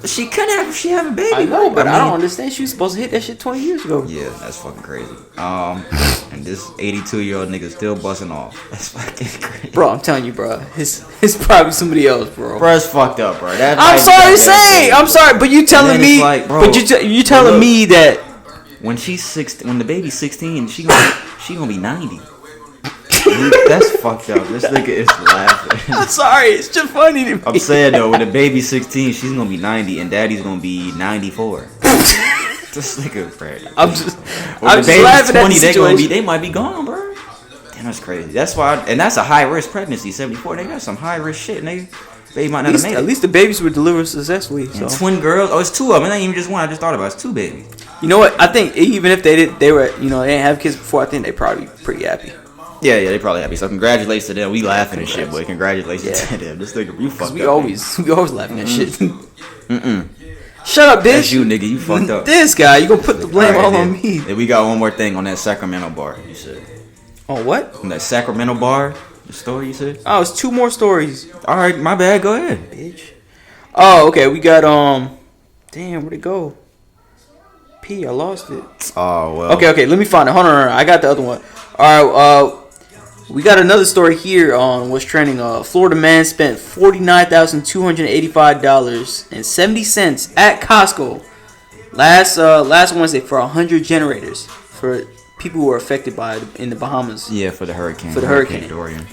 She couldn't have. She have a baby. I know, but I don't understand. She was supposed to hit that shit 20 years ago. Yeah, that's fucking crazy. And this 82-year-old nigga still busting off. That's fucking crazy. Bro, I'm telling you, bro. It's probably somebody else, bro. Bro, it's fucked up, bro. I'm sorry to say. I'm sorry, but you telling me. Like, bro, but you telling me that when she's 16, when the baby's 16, she gonna be 90. That's fucked up. This nigga is laughing. I'm sorry, it's just funny to me. I'm saying though, when the baby's 16, she's gonna be 90, and daddy's gonna be 94. This nigga, bro. I'm just laughing 20, at the they might be gone, bro. Damn, that's crazy. That's why, and that's a high risk pregnancy. 74, they got some high risk shit, nigga. Baby might not have made it. At least the babies were delivered successfully. So. And twin girls. Oh, it's 2 of them. It ain't even just 1. I just thought about it. It's 2 babies. You know what? I think even if they didn't have kids before, I think they probably pretty happy. Yeah, they probably happy. So congratulations to them. We laughing and shit, boy. Congratulations to them. This nigga, you fucked up. We always laughing at shit. Shut up, bitch. That's you, nigga. You fucked up. This guy, you gonna put the blame all on me. And we got one more thing on that Sacramento bar. You said. Oh, what? On that Sacramento bar. The story you said? Oh, it's 2 more stories. All right, my bad. Go ahead, bitch. Oh, okay. We got damn, where'd it go? P, I lost it. Oh well. Okay. Let me find it. Hold on. I got the other one. All right. We got another story here on what's trending. Florida man spent $49,285.70 at Costco last Wednesday for 100 generators for people who were affected in the Bahamas. Yeah, for the hurricane. Dorian.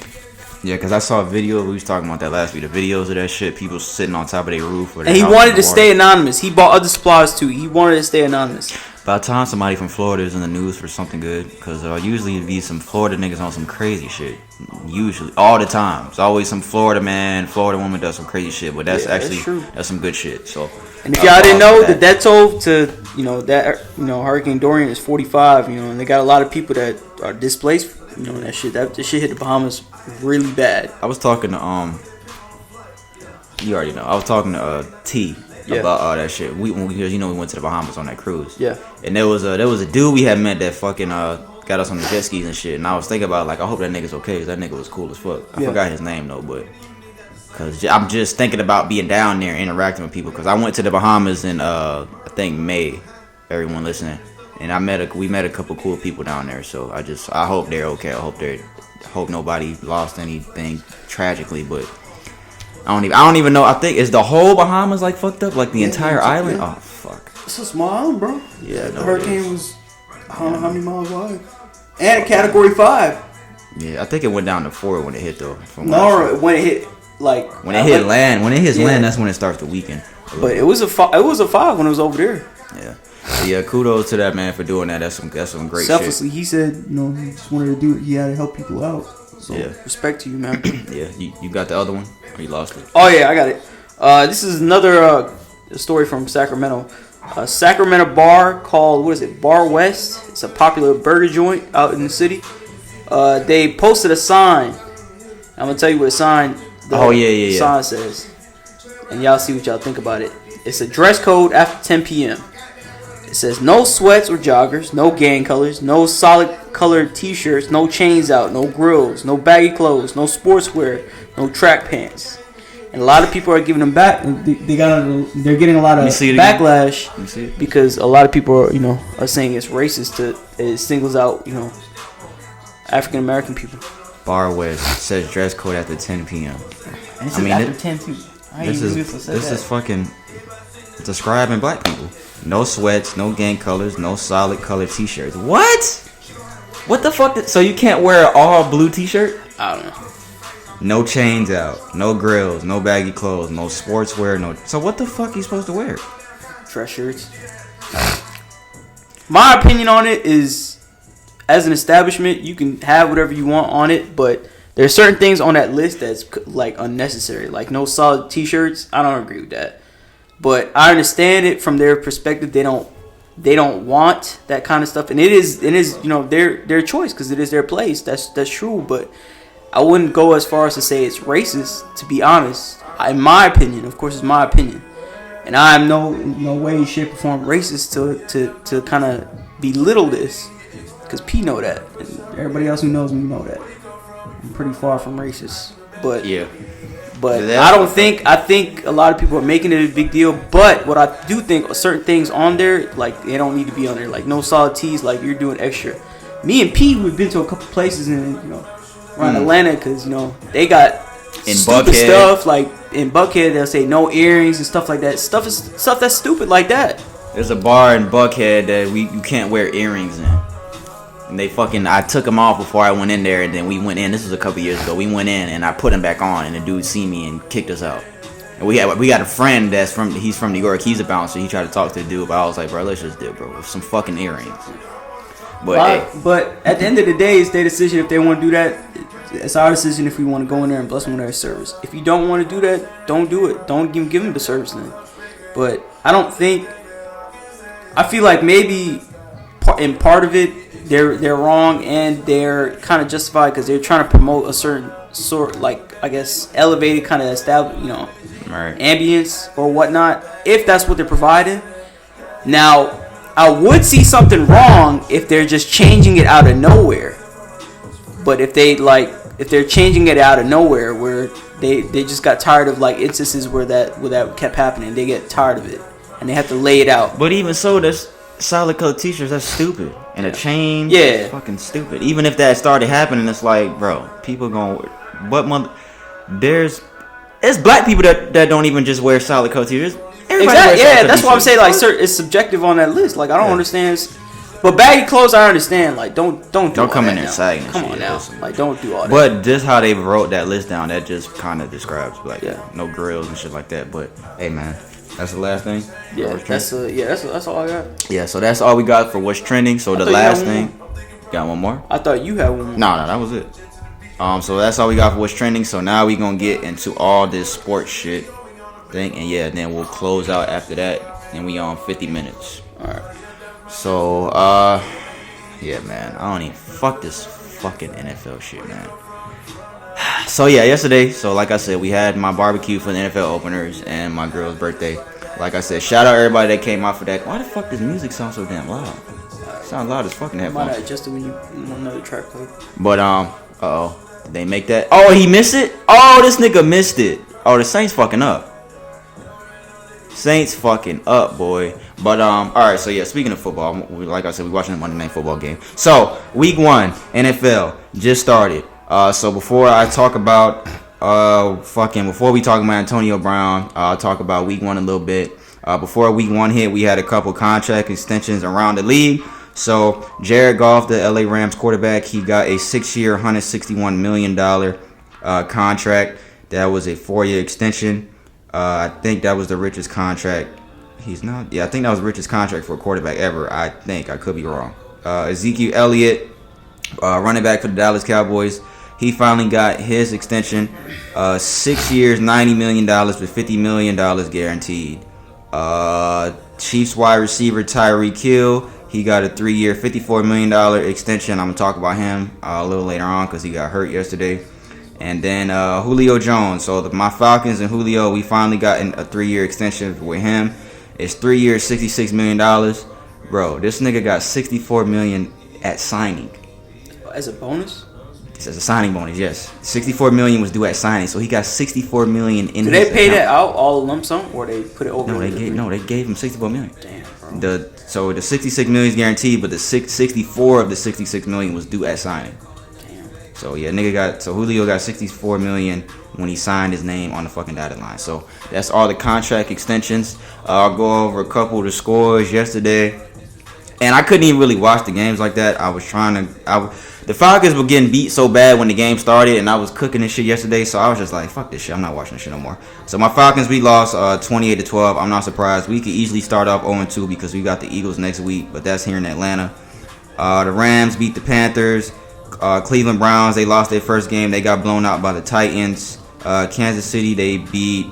Yeah, because I saw a video. We was talking about that last week. The videos of that shit. People sitting on top of their roof. And he wanted to stay anonymous. He bought other supplies too. He wanted to stay anonymous. About time somebody from Florida is in the news for something good, because usually it'd be some Florida niggas on some crazy shit. Usually, all the time. It's always some Florida man, Florida woman does some crazy shit, but that's that's some good shit. So, and if y'all didn't know, the death toll to Hurricane Dorian is 45. And they got a lot of people that are displaced. That shit hit the Bahamas really bad. I was talking to you already know. I was talking to T. About all that shit. We went to the Bahamas on that cruise. Yeah. And there was a dude we had met that fucking got us on the jet skis and shit. And I was thinking about, like, I hope that nigga's okay, because that nigga was cool as fuck. I forgot his name though, but because I'm just thinking about being down there interacting with people, because I went to the Bahamas in I think May. Everyone listening, and we met a couple cool people down there. So I hope they're okay. I hope nobody lost anything tragically, but. I don't even know. I think is the whole Bahamas like fucked up, like the entire island. Oh fuck! It's a small island, bro. Yeah, the hurricane was I don't know how many miles wide, and a Category 5. Yeah, I think it went down to 4 when it hit though. No, when it hit land, that's when it starts to weaken. But it was a 5 when it was over there. Yeah. Kudos to that man for doing that. That's some great shit. Selflessly, he said, he just wanted to do it. He had to help people out. So respect to you, man. Yeah, you got the other one? Or you lost it? Oh yeah, I got it. This is another story from Sacramento. A Sacramento bar called, Bar West. It's a popular burger joint out in the city. They posted a sign. I'm gonna tell you what the sign sign says, and y'all see what y'all think about it. It's a dress code after 10 p.m. It says no sweats or joggers, no gang colors, no solid colored t-shirts, no chains out, no grills, no baggy clothes, no sportswear, no track pants. And a lot of people are giving them back. They're getting a lot of backlash because a lot of people are saying it's racist. It singles out African American people. Bar West says dress code after 10 p.m. And after 10 too. This is fucking describing black people. No sweats, no gang colors, no solid colored t-shirts. What the fuck? So you can't wear an all blue t-shirt? I don't know. No chains out, no grills, no baggy clothes, no sportswear, So what the fuck are you supposed to wear? Dress shirts. My opinion on it is, as an establishment, you can have whatever you want on it, but there's certain things on that list that's like unnecessary. Like no solid t-shirts. I don't agree with that. But I understand it from their perspective. They don't want that kind of stuff, and it is their choice because it is their place. That's true. But I wouldn't go as far as to say it's racist. To be honest, in my opinion, of course, it's my opinion, and I'm no way, shape, or form racist to kind of belittle this because P know that, and everybody else who knows me know that. I'm pretty far from racist, but yeah. But I think a lot of people are making it a big deal. But what I do think, certain things on there, like, they don't need to be on there. Like, no solid tees, like, you're doing extra. Me and Pete, we've been to a couple places around Atlanta because, they got in stupid Buckhead stuff. Like, in Buckhead, they'll say no earrings and stuff like that. Stuff that's stupid like that. There's a bar in Buckhead that you can't wear earrings in. And I took them off before I went in there, and then we went in. This was a couple years ago. We went in, and I put them back on, and the dude see me and kicked us out. And we got a friend he's from New York. He's a bouncer. He tried to talk to the dude, but I was like, bro, let's just do it, bro, with some fucking earrings. But at the end of the day, it's their decision if they want to do that. It's our decision if we want to go in there and bless them with our service. If you don't want to do that, don't do it. Don't even give them the service then. But I feel like maybe in part of it, they're wrong and they're kind of justified because they're trying to promote a certain sort, like, I guess, elevated kind of established, ambience or whatnot, if that's what they're providing. Now, I would see something wrong if they're just changing it out of nowhere. But if they're changing it out of nowhere, where they just got tired of like instances where that kept happening, they get tired of it and they have to lay it out. But even so, that's solid color t-shirts, that's stupid. And a chain, fucking stupid. Even if that started happening, it's like, bro, people there's black people that don't even just wear solid color t-shirts. Exactly. Yeah, that's why I'm saying like, it's subjective on that list. Like, I don't understand. But baggy clothes, I understand. Like, don't come in there sagging. Come on now, like, don't do all that. But just how they wrote that list down, that just kind of describes like no grills and shit like that. But hey, man, That's the last thing. Yeah, that's all I got. Yeah, so that's all we got for what's trending. So the last thing, got one more. I thought you had one. No, that was it. So that's all we got for what's trending. So now we gonna get into all this sports shit thing, and then we'll close out after that, and we on 50 minutes. All right. So yeah, man, I don't even fuck this fucking NFL shit, man. So yeah, yesterday, so like I said, we had my barbecue for the NFL openers and my girl's birthday. Like I said, shout out everybody that came out for that. Why the fuck does music sound so damn loud? It sound loud as fucking headphones. Might adjust it when you want another track play. But did they make that? Oh, he missed it? Oh, this nigga missed it. Oh, the Saints fucking up. Saints fucking up, boy. But alright, so yeah, speaking of football, like I said, we watching the Monday Night Football game. So, week 1, NFL, just started. So before I talk about before we talk about Antonio Brown, I'll talk about week 1 a little bit. Before week 1 hit, we had a couple contract extensions around the league. So Jared Goff, the LA Rams quarterback, he got a 6-year, $161 million contract. That was a 4-year extension. I think that was the richest contract. He's not. Yeah, I think that was the richest contract for a quarterback ever. I think. I could be wrong. Ezekiel Elliott, running back for the Dallas Cowboys. He finally got his extension. 6 years, $90 million with $50 million guaranteed. Chiefs wide receiver Tyreek Hill. He got a 3-year, $54 million extension. I'm going to talk about him a little later on because he got hurt yesterday. And then Julio Jones. So my Falcons and Julio, we finally got a 3-year extension with him. It's 3 years, $66 million. Bro, this nigga got $64 million at signing. As a bonus? As a signing bonus, yes. $64 million was due at signing, so he got $64 million in his account. Did they pay account. that out all lump sum, or they put it over? No, they gave him $64 million. Damn, bro. So the $66 million is guaranteed, but the 64 of the $66 million was due at signing. Damn. So yeah, Julio got $64 million when he signed his name on the fucking dotted line. So that's all the contract extensions. I'll go over a couple of the scores yesterday, and I couldn't even really watch the games like that. I was trying to. The Falcons were getting beat so bad when the game started, and I was cooking this shit yesterday, so I was just like, fuck this shit. I'm not watching this shit no more. So my Falcons, we lost 28-12. I'm not surprised. We could easily start off 0-2 because we got the Eagles next week, but that's here in Atlanta. The Rams beat the Panthers. Cleveland Browns, they lost their first game. They got blown out by the Titans. Kansas City, they beat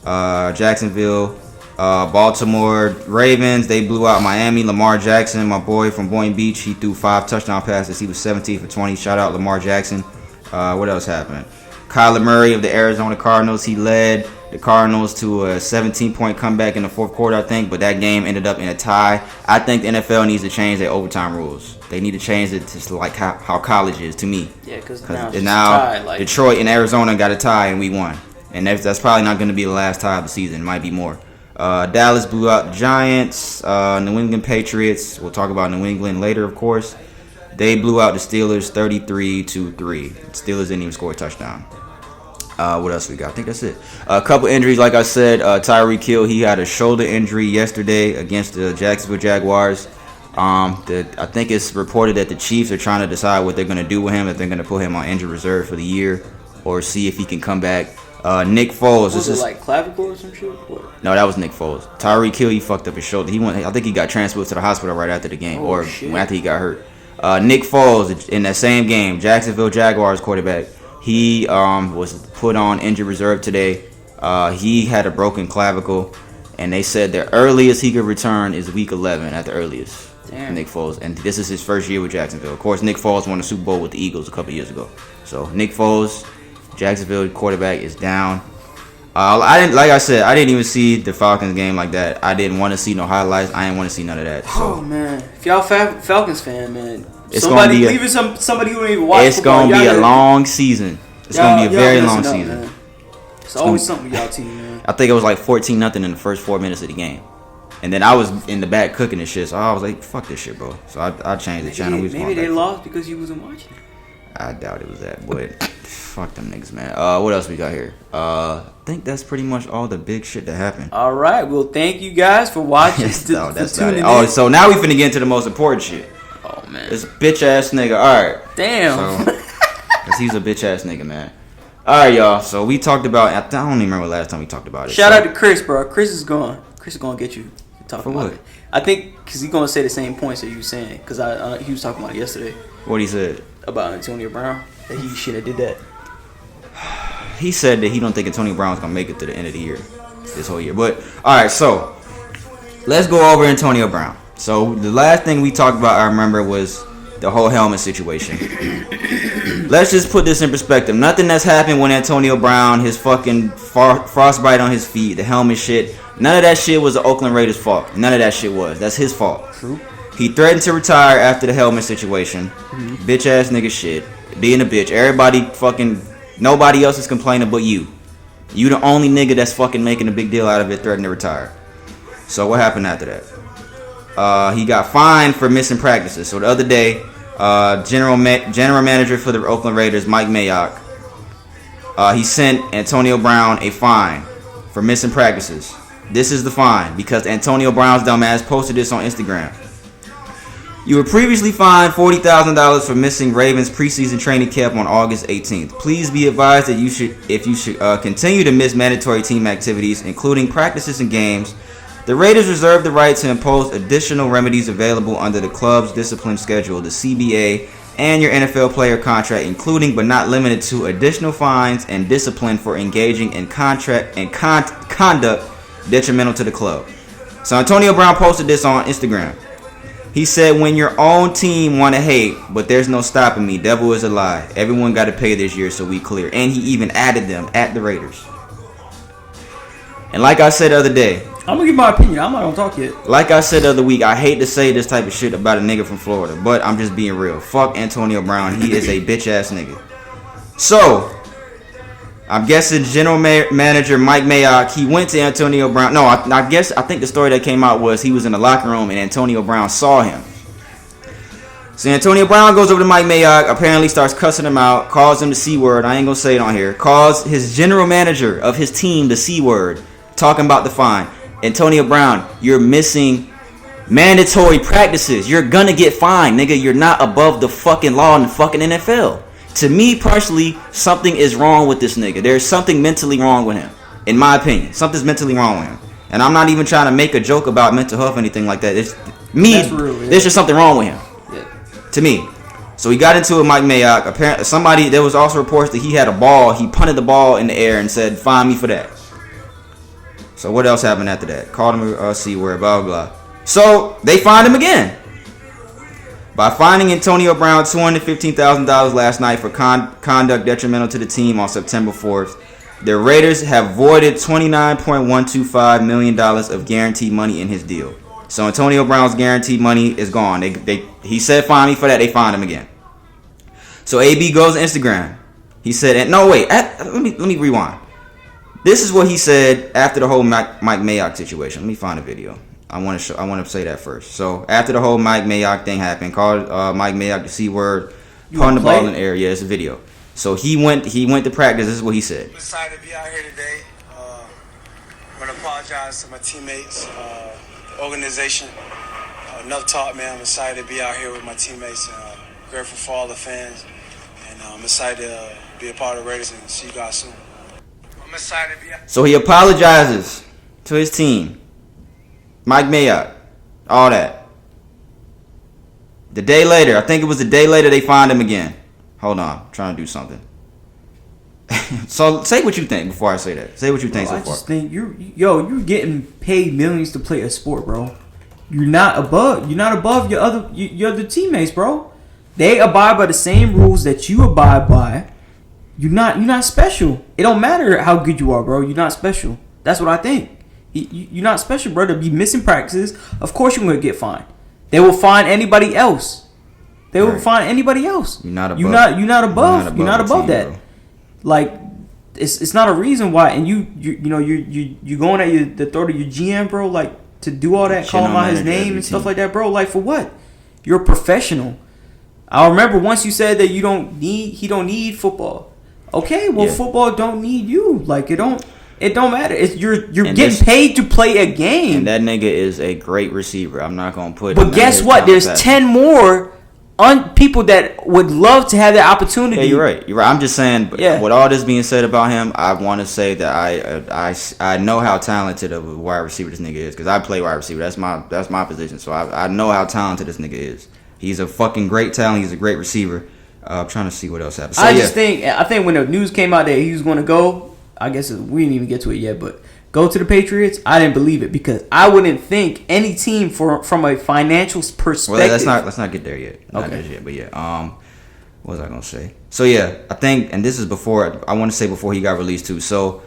Jacksonville. Baltimore Ravens, they blew out Miami. Lamar Jackson, my boy from Boynton Beach, he threw 5 touchdown passes. He was 17 for 20. Shout out Lamar Jackson. What else happened? Kyler Murray of the Arizona Cardinals, he led the Cardinals to a 17-point comeback in the fourth quarter, I think, but that game ended up in a tie. I think the NFL needs to change their overtime rules. They need to change it to like how college is to me. Yeah, because now tie, Detroit and Arizona got a tie and we won. And that's probably not going to be the last tie of the season. It might be more. Dallas blew out the Giants. New England Patriots. We'll talk about New England later, of course. They blew out the Steelers 33-3. Steelers didn't even score a touchdown. What else we got? I think that's it. A couple injuries, like I said. Tyreek Hill, he had a shoulder injury yesterday against the Jacksonville Jaguars. I think it's reported that the Chiefs are trying to decide what they're going to do with him, if they're going to put him on injured reserve for the year or see if he can come back. Nick Foles. Was it like clavicle or some shit? What? No, that was Nick Foles. Tyreek Hill, he fucked up his shoulder. I think he got transferred to the hospital right after the game, after he got hurt. Nick Foles, in that same game, Jacksonville Jaguars quarterback, he was put on injured reserve today. He had a broken clavicle, and they said the earliest he could return is week 11 at the earliest. Damn. Nick Foles, and this is his first year with Jacksonville. Of course, Nick Foles won the Super Bowl with the Eagles a couple years ago. So Nick Foles, Jacksonville quarterback, is down. I didn't even see the Falcons game like that. I didn't want to see no highlights. I didn't want to see none of that. So. Oh man, if y'all Falcons fan, man, somebody who don't even watch. It's gonna be a long season. It's gonna be a very long season. Man. It's always something with y'all team, man. I think it was like 14-0 in the first 4 minutes of the game, and then I was in the back cooking this shit. So I was like, "Fuck this shit, bro." So I changed the channel. Maybe they lost because you wasn't watching. I doubt it was that, but fuck them niggas, man. What else we got here? I think that's pretty much all the big shit that happened. All right, well, thank you guys for watching. No, that's not it. Oh, so now we finna get into the most important shit. Oh man, this bitch ass nigga. All right, damn. So, cause he's a bitch ass nigga, man. All right, y'all. So we talked about. I don't even remember the last time we talked about it. Shout out to Chris, bro. Chris is gone. Chris is gonna get you talking for about what? it. I think because he's gonna say the same points that you were saying. Because he was talking about it yesterday. What he said about Antonio Brown, that he shouldn't have did that. He said that he don't think Antonio Brown's gonna make it to the end of the year, this whole year. But all right, so let's go over Antonio Brown. So the last thing we talked about, I remember, was the whole helmet situation. Let's just put this in perspective. Nothing that's happened when Antonio Brown, his fucking frostbite on his feet, the helmet shit, none of that shit was the Oakland Raiders' fault. None of that shit was. That's his fault. True. He threatened to retire after the helmet situation. Bitch ass nigga shit. Being a bitch. Everybody fucking, nobody else is complaining but you. You the only nigga that's fucking making a big deal out of it, threatening to retire. So what happened after that? He got fined for missing practices. So the other day, general manager for the Oakland Raiders, Mike Mayock, he sent Antonio Brown a fine for missing practices. This is the fine because Antonio Brown's dumbass posted this on Instagram. You were previously fined $40,000 for missing Ravens preseason training camp on August 18th. Please be advised that if you should continue to miss mandatory team activities, including practices and games, the Raiders reserve the right to impose additional remedies available under the club's discipline schedule, the CBA, and your NFL player contract, including but not limited to additional fines and discipline for engaging in conduct detrimental to the club. So Antonio Brown posted this on Instagram. He said, when your own team want to hate, but there's no stopping me. Devil is a lie. Everyone got to pay this year, so we clear. And he even added them at the Raiders. And like I said the other day, I'm going to give my opinion. I'm not going to talk yet. Like I said the other week, I hate to say this type of shit about a nigga from Florida, but I'm just being real. Fuck Antonio Brown. He is a bitch ass nigga. So, I'm guessing general manager Mike Mayock, he went to Antonio Brown. No, I think the story that came out was he was in the locker room and Antonio Brown saw him. So Antonio Brown goes over to Mike Mayock, apparently starts cussing him out, calls him the C word. I ain't gonna say it on here. Calls his general manager of his team the C word, talking about the fine. Antonio Brown, you're missing mandatory practices. You're gonna get fined, nigga. You're not above the fucking law in the fucking NFL. To me personally, something is wrong with this nigga. There's something mentally wrong with him. In my opinion, something's mentally wrong with him. And I'm not even trying to make a joke about mental health or anything like that. It's me. That's real, yeah. There's just something wrong with him. Yeah. To me. So he got into it with Mike Mayock. Apparently, there was also reports that he had a ball. He punted the ball in the air and said, "Fine me for that." So what else happened after that? Called him a C word, blah, blah, blah. So they fined him again. By fining Antonio Brown $215,000 last night for conduct detrimental to the team on September 4th, the Raiders have voided $29.125 million of guaranteed money in his deal. So Antonio Brown's guaranteed money is gone. He said fine me for that. They fined him again. So AB goes to Instagram. He said, let me rewind. This is what he said after the whole Mike Mayock situation. Let me find a video. I want to say that first. So after the whole Mike Mayock thing happened, called Mike Mayock the C word, punting the ball in the air. Yeah, it's a video. So he went to practice. This is what he said. I'm excited to be out here today. I want to apologize to my teammates, the organization. Enough talk, man. I'm excited to be out here with my teammates. And grateful for all the fans. And I'm excited to be a part of the Raiders and see you guys soon. I'm excited to be out. So he apologizes to his team. Mike Mayock, all that. The day later, I think it was the day later, they fined him again. Hold on, I'm trying to do something. So say what you think before I say that. Say what you think so far. I just think you're getting paid millions to play a sport, bro. You're not above your other teammates, bro. They abide by the same rules that you abide by. You're not special. It don't matter how good you are, bro. You're not special. That's what I think. You're not special, bro, to be missing practices. Of course you're going to get fined. They will fine anybody else. You're not above. You're not above that. Bro. Like it's not a reason why. And you going at the throat of your GM, bro, like to do all that, call him out his name and stuff like that, bro. Like for what? You're a professional. I remember once you said that he don't need football. Okay, well football don't need you. Like it don't matter. You're getting paid to play a game. And that nigga is a great receiver. I'm not gonna put. But guess what? There's 10 more people that would love to have that opportunity. Yeah, you're right. I'm just saying, with all this being said about him, I want to say that I know how talented of a wide receiver this nigga is, because I play wide receiver. That's my position. So I know how talented this nigga is. He's a fucking great talent. He's a great receiver. I'm trying to see what else happens. So, I think when the news came out that he was going to go, I guess we didn't even get to it yet, but go to the Patriots, I didn't believe it, because I wouldn't think any team from a financial perspective. Well, let's not get there yet. Not just yet, but yeah. What was I gonna say? So yeah, I think, and this is before, I want to say before he got released too. So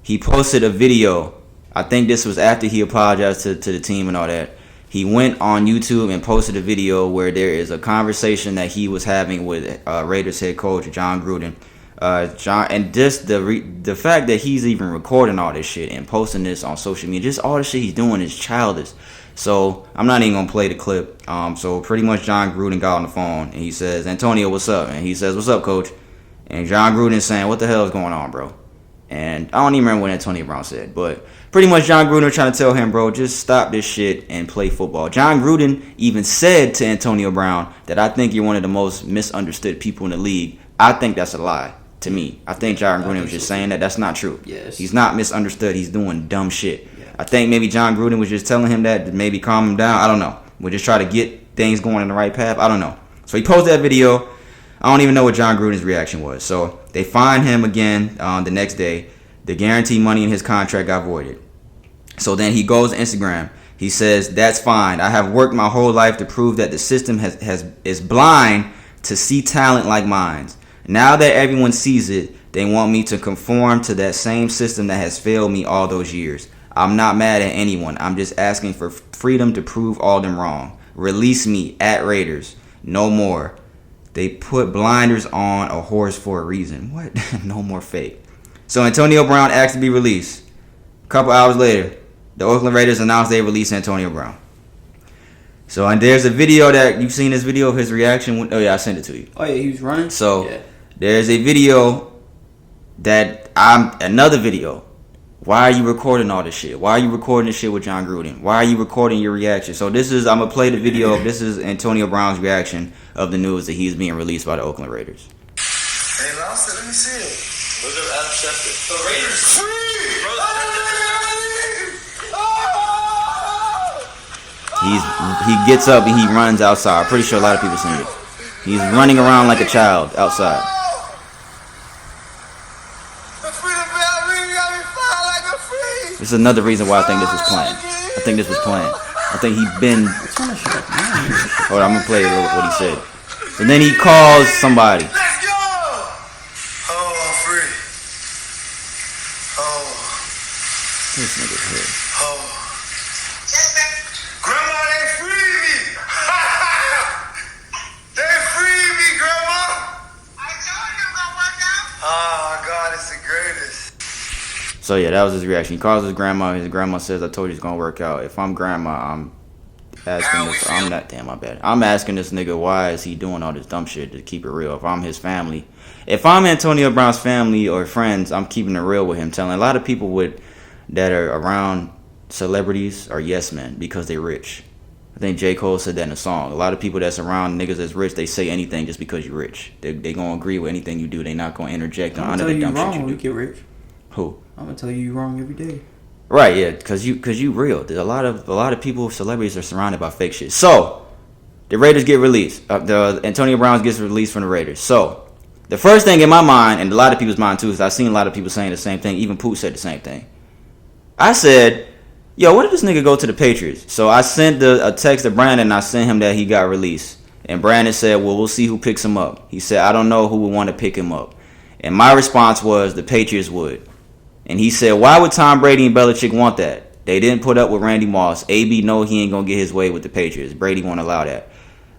he posted a video. I think this was after he apologized to the team and all that. He went on YouTube and posted a video where there is a conversation that he was having with Raiders head coach John Gruden. And just the fact that he's even recording all this shit and posting this on social media, just all the shit he's doing is childish. So I'm not even gonna play the clip. So pretty much John Gruden got on the phone and he says, "Antonio, what's up?" And he says, "What's up, coach?" And John Gruden saying, "What the hell is going on, bro?" And I don't even remember what Antonio Brown said, but pretty much John Gruden trying to tell him, "Bro, just stop this shit and play football." John Gruden even said to Antonio Brown that, "I think you're one of the most misunderstood people in the league." I think that's a lie. To me, I think John Gruden was just saying that. That's not true. Yes. He's not misunderstood. He's doing dumb shit. Yeah. I think maybe John Gruden was just telling him that to maybe calm him down. I don't know. We'll just try to get things going in the right path. I don't know. So he posted that video. I don't even know what John Gruden's reaction was. So they fined him again the next day. The guaranteed money in his contract got voided. So then he goes to Instagram. He says, "That's fine. I have worked my whole life to prove that the system is blind to see talent like mine. Now that everyone sees it, they want me to conform to that same system that has failed me all those years. I'm not mad at anyone. I'm just asking for freedom to prove all them wrong. Release me at Raiders. No more. They put blinders on a horse for a reason." What? No more fake. So Antonio Brown asked to be released. A couple hours later, the Oakland Raiders announced they released Antonio Brown. So, and there's a video that you've seen, this video of his reaction. Oh yeah, I sent it to you. Oh yeah, he was running. So. Yeah. There's a video another video. Why are you recording all this shit? Why are you recording this shit with John Gruden? Why are you recording your reaction? So I'm going to play the video. This is Antonio Brown's reaction of the news that he's being released by the Oakland Raiders. Hey, Lawson, let me see it. Look at Adam Schefter. The Raiders. Free! He gets up and he runs outside. I'm pretty sure a lot of people seen it. He's running around like a child outside. This is another reason why I think this was planned. I think this was planned. I think he'd been... Hold on, I'm going to play what he said. And then he calls somebody. Let's go! Oh, I'm free. Oh. This nigga's here. Oh. Grandma, they freed me! They freed me, Grandma! I told you it's gonna work out. Oh, God, it's the greatest. So yeah, that was his reaction. He calls his grandma. His grandma says, "I told you it's gonna work out." If I'm grandma, I'm asking this. I'm not. Damn, my bad. I'm asking this nigga, why is he doing all this dumb shit? To keep it real. If I'm his family, if I'm Antonio Brown's family or friends, I'm keeping it real with him. Telling a lot of people that are around celebrities are yes men because they're rich. I think J. Cole said that in a song. A lot of people that's around niggas that's rich, they say anything just because you're rich. They gonna agree with anything you do. They not gonna interject on the dumb shit you do. Get rich. Who? I'm gonna tell you you're wrong every day. Right, yeah, cause you real. There's a lot of people, celebrities, are surrounded by fake shit. So the Raiders get released. The Antonio Brown gets released from the Raiders. So the first thing in my mind, and a lot of people's mind too, is I've seen a lot of people saying the same thing. Even Poot said the same thing. I said, "Yo, what if this nigga go to the Patriots?" So I sent a text to Brandon. And I sent him that he got released, and Brandon said, "Well, we'll see who picks him up." He said, "I don't know who would want to pick him up," and my response was the Patriots would. And he said, "Why would Tom Brady and Belichick want that? They didn't put up with Randy Moss. AB know he ain't going to get his way with the Patriots. Brady won't allow that."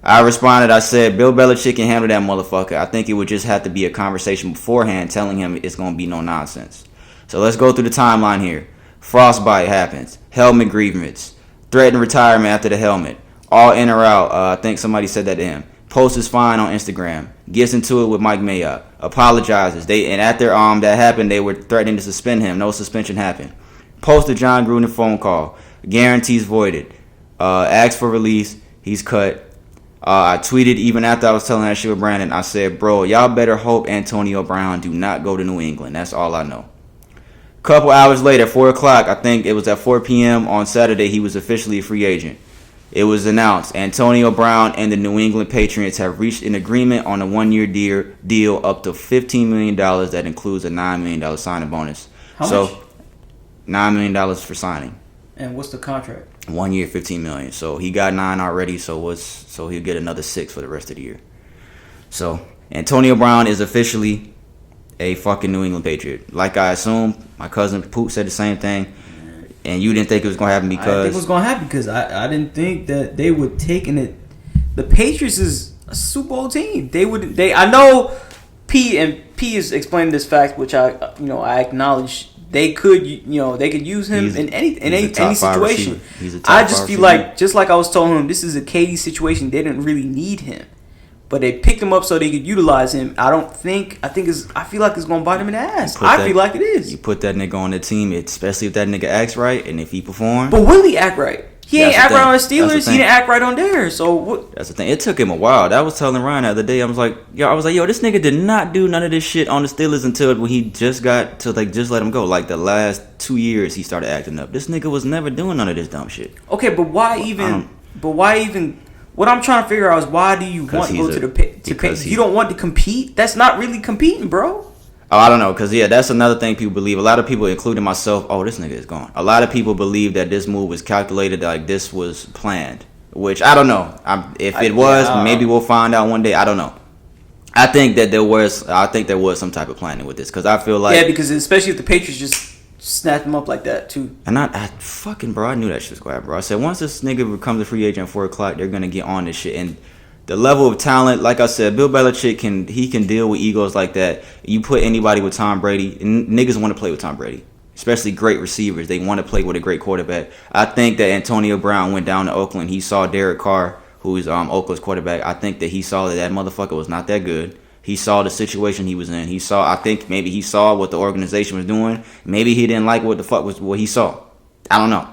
I responded, I said, "Bill Belichick can handle that motherfucker. I think it would just have to be a conversation beforehand telling him it's going to be no nonsense." So let's go through the timeline here. Frostbite happens. Helmet grievance. Threatened retirement after the helmet. All in or out. I think somebody said that to him. Posts his fine on Instagram. Gets into it with Mike Mayock. Apologizes. And after that happened, they were threatening to suspend him. No suspension happened. Post a John Gruden phone call. Guarantees voided. Asks for release. He's cut. I tweeted even after I was telling that shit with Brandon. I said, bro, y'all better hope Antonio Brown do not go to New England. That's all I know. Couple hours later, 4 o'clock, I think it was at 4 p.m. on Saturday, he was officially a free agent. It was announced Antonio Brown and the New England Patriots have reached an agreement on a 1-year deal up to $15 million that includes a $9 million signing bonus. How much? $9 million for signing. And what's the contract? 1 year, $15 million. So he got 9 already, so he'll get another 6 for the rest of the year. So Antonio Brown is officially a fucking New England Patriot. Like I assumed, my cousin Poop said the same thing. And you didn't think it was going to happen because... I didn't think it was going to happen because I didn't think that they would take it. The Patriots is a Super Bowl team. I know P is explaining this fact, which I acknowledge. They could use him in any situation. I just feel like, just like I was telling him, this is a KD situation. They didn't really need him, but they picked him up so they could utilize him. I feel like it's gonna bite him in the ass. I feel like it is. You put that nigga on the team, especially if that nigga acts right and if he performs. But will he act right? He ain't act right on the Steelers. He didn't act right on theirs. So what? That's the thing. It took him a while. That was telling Ryan the other day. I was like, yo, this nigga did not do none of this shit on the Steelers until when he just got to just let him go. Like the last 2 years, he started acting up. This nigga was never doing none of this dumb shit. Okay, but why even? What I'm trying to figure out is why do you want to go to the pit? You don't want to compete? That's not really competing, bro. Oh, I don't know, because, that's another thing people believe. A lot of people, including myself, this nigga is gone. A lot of people believe that this move was calculated, like this was planned, which I don't know. If it was, maybe we'll find out one day. I don't know. I think there was some type of planning with this, because I feel like... Yeah, because especially if the Patriots just snap them up like that, too. And I knew that shit was going to happen, bro. I said, once this nigga becomes a free agent at 4 o'clock, they're going to get on this shit, and... The level of talent, like I said, Bill Belichick can deal with egos like that. You put anybody with Tom Brady, and niggas want to play with Tom Brady, especially great receivers. They want to play with a great quarterback. I think that Antonio Brown went down to Oakland. He saw Derek Carr, who is Oakland's quarterback. I think that he saw that motherfucker was not that good. He saw the situation he was in. I think maybe he saw what the organization was doing. Maybe he didn't like what the fuck was what he saw. I don't know.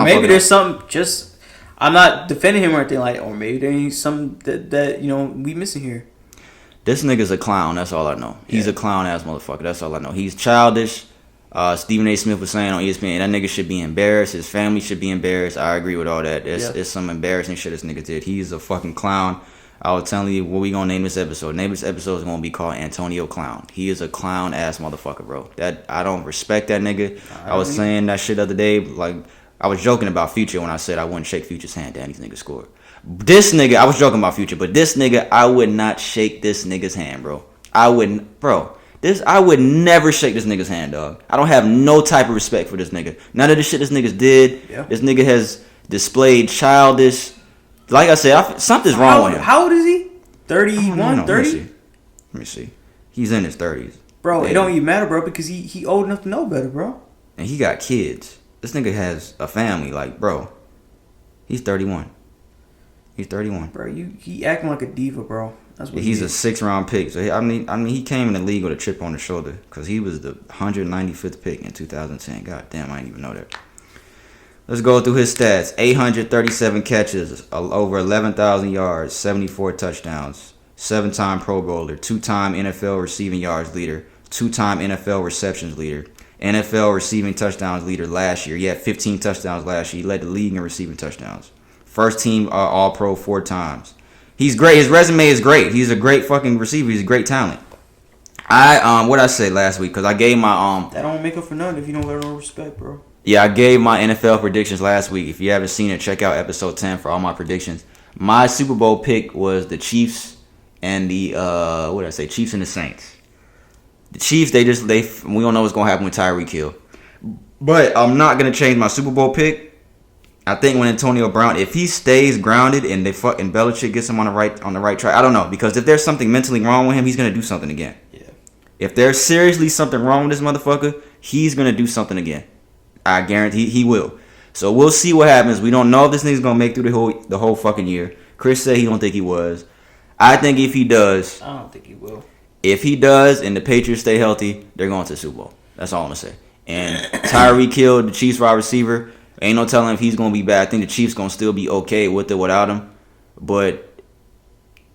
Maybe there's something just... I'm not defending him or anything like that, or maybe there's something that we missing here. This nigga's a clown. That's all I know. He's a clown ass motherfucker. That's all I know. He's childish. Stephen A. Smith was saying on ESPN that nigga should be embarrassed. His family should be embarrassed. I agree with all that. It's some embarrassing shit this nigga did. He's a fucking clown. I was telling you what we gonna name this episode. This episode is gonna be called Antonio Clown. He is a clown ass motherfucker, bro. That I don't respect that nigga. I was saying that shit the other day, like. I was joking about Future when I said I wouldn't shake Future's hand. Danny's nigga scored. This nigga, I was joking about Future, but this nigga, I would not shake this nigga's hand, bro. I would never shake this nigga's hand, dog. I don't have no type of respect for this nigga. None of the shit this nigga did. Yeah. This nigga has displayed childish. Like I said, something's wrong with him. How old is he? 31, 30? Let me see. He's in his 30s. Bro, it don't even matter, bro, because he old enough to know better, bro. And he got kids. This nigga has a family, like, bro. He's 31. Bro, he acting like a diva, bro. That's what he's a 6th-round pick. So I mean, he came in the league with a chip on his shoulder because he was the 195th pick in 2010. God damn, I didn't even know that. Let's go through his stats: 837 catches, over 11,000 yards, 74 touchdowns, 7-time Pro Bowler, 2-time NFL receiving yards leader, 2-time NFL receptions leader. NFL receiving touchdowns leader last year. He had 15 touchdowns last year. He led the league in receiving touchdowns. First team All-Pro 4 times. He's great. His resume is great. He's a great fucking receiver. He's a great talent. What I said last week, because I gave my that don't make up for nothing if you don't let no respect, bro. Yeah, I gave my NFL predictions last week. If you haven't seen it, check out episode 10 for all my predictions. My Super Bowl pick was the Chiefs and the Chiefs and the Saints. The Chiefs, we don't know what's gonna happen with Tyreek Hill, but I'm not gonna change my Super Bowl pick. I think when Antonio Brown, if he stays grounded and Belichick gets him on the right track, I don't know, because if there's something mentally wrong with him, he's gonna do something again. Yeah. If there's seriously something wrong with this motherfucker, he's gonna do something again. I guarantee he will. So we'll see what happens. We don't know if this nigga's gonna make through the whole fucking year. Chris said he don't think he was. I think if he does, I don't think he will. If he does and the Patriots stay healthy, they're going to the Super Bowl. That's all I'm going to say. And Tyreek Hill, the Chiefs wide receiver, ain't no telling if he's going to be bad. I think the Chiefs going to still be okay with it without him. But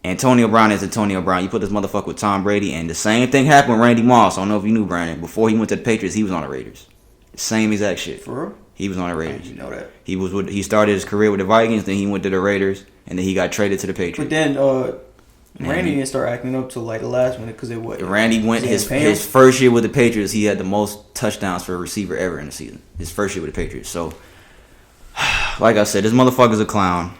Antonio Brown is Antonio Brown. You put this motherfucker with Tom Brady, and the same thing happened with Randy Moss. I don't know if you knew, Brandon. Before he went to the Patriots, he was on the Raiders. Same exact shit. For real? He was on the Raiders. You know that. He started his career with the Vikings, then he went to the Raiders, and then he got traded to the Patriots. But then Randy didn't start acting up till like the last minute because it what? Randy went his first year with the Patriots. He had the most touchdowns for a receiver ever in the season. His first year with the Patriots. So, like I said, this motherfucker's a clown.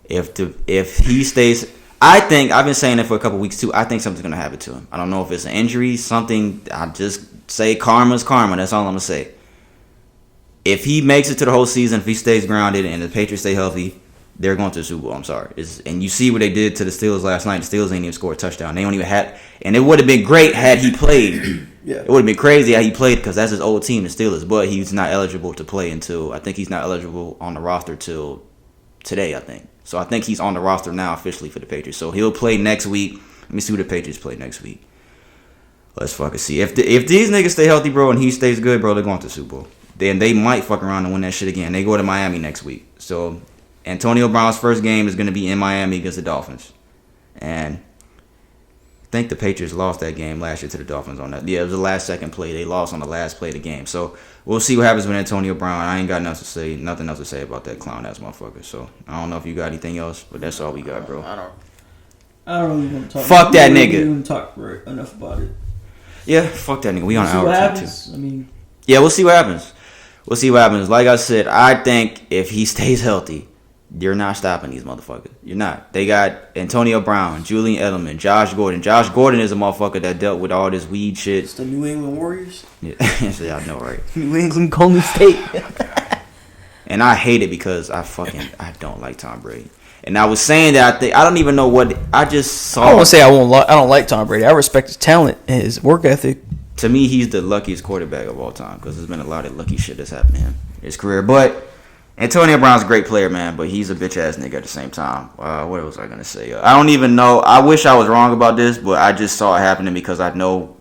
If he stays, I think I've been saying it for a couple weeks too. I think something's gonna happen to him. I don't know if it's an injury, something. I just say karma's karma. That's all I'm gonna say. If he makes it to the whole season, if he stays grounded and the Patriots stay healthy, they're going to the Super Bowl. I'm sorry. And you see what they did to the Steelers last night. The Steelers ain't even scored a touchdown. They don't even have. And it would have been great had he played. Yeah. It would have been crazy had he played because that's his old team, the Steelers. But he's not eligible to play until, I think he's not eligible on the roster till today, I think. So I think he's on the roster now officially for the Patriots. So he'll play next week. Let me see who the Patriots play next week. Let's fucking see. If these niggas stay healthy, bro, and he stays good, bro, they're going to the Super Bowl. Then they might fuck around and win that shit again. They go to Miami next week. So Antonio Brown's first game is going to be in Miami against the Dolphins. And I think the Patriots lost that game last year to the Dolphins on that. Yeah, it was the last second play. They lost on the last play of the game. So we'll see what happens with Antonio Brown. I ain't got nothing else to say about that clown-ass motherfucker. So I don't know if you got anything else, but that's all we got, bro. I don't really want to talk. Fuck that nigga. We didn't talk enough about it. Yeah, fuck that nigga. We on hour hour too. I mean, yeah, we'll see what happens. We'll see what happens. Like I said, I think if he stays healthy, you're not stopping these motherfuckers. You're not. They got Antonio Brown, Julian Edelman, Josh Gordon. Josh Gordon is a motherfucker that dealt with all this weed shit. It's the New England Warriors. Yeah, I know, right? New England Golden State. And I hate it because I don't like Tom Brady. And I was saying that I don't even know what I just saw. I don't want to say I don't like Tom Brady. I respect his talent and his work ethic. To me, he's the luckiest quarterback of all time because there's been a lot of lucky shit that's happened to him in his career. But Antonio Brown's a great player, man, but he's a bitch-ass nigga at the same time. What was I going to say? I don't even know. I wish I was wrong about this, but I just saw it happening because I know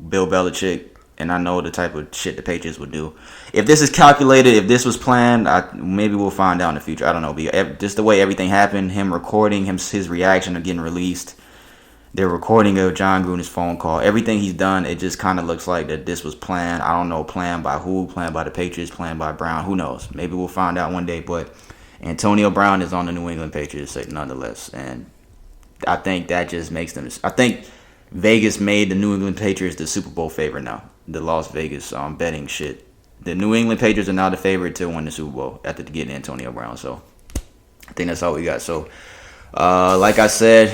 Bill Belichick, and I know the type of shit the Patriots would do. If this is calculated, if this was planned, maybe we'll find out in the future. I don't know. But just the way everything happened, him recording, his reaction to getting released, their recording of John Gruden's phone call, everything he's done, it just kind of looks like that this was planned. I don't know, planned by who, planned by the Patriots, planned by Brown, who knows. Maybe we'll find out one day, but Antonio Brown is on the New England Patriots nonetheless, and I think that just makes them, I think Vegas made the New England Patriots the Super Bowl favorite now, the Las Vegas betting shit. The New England Patriots are now the favorite to win the Super Bowl after getting Antonio Brown, so I think that's all we got. So like I said,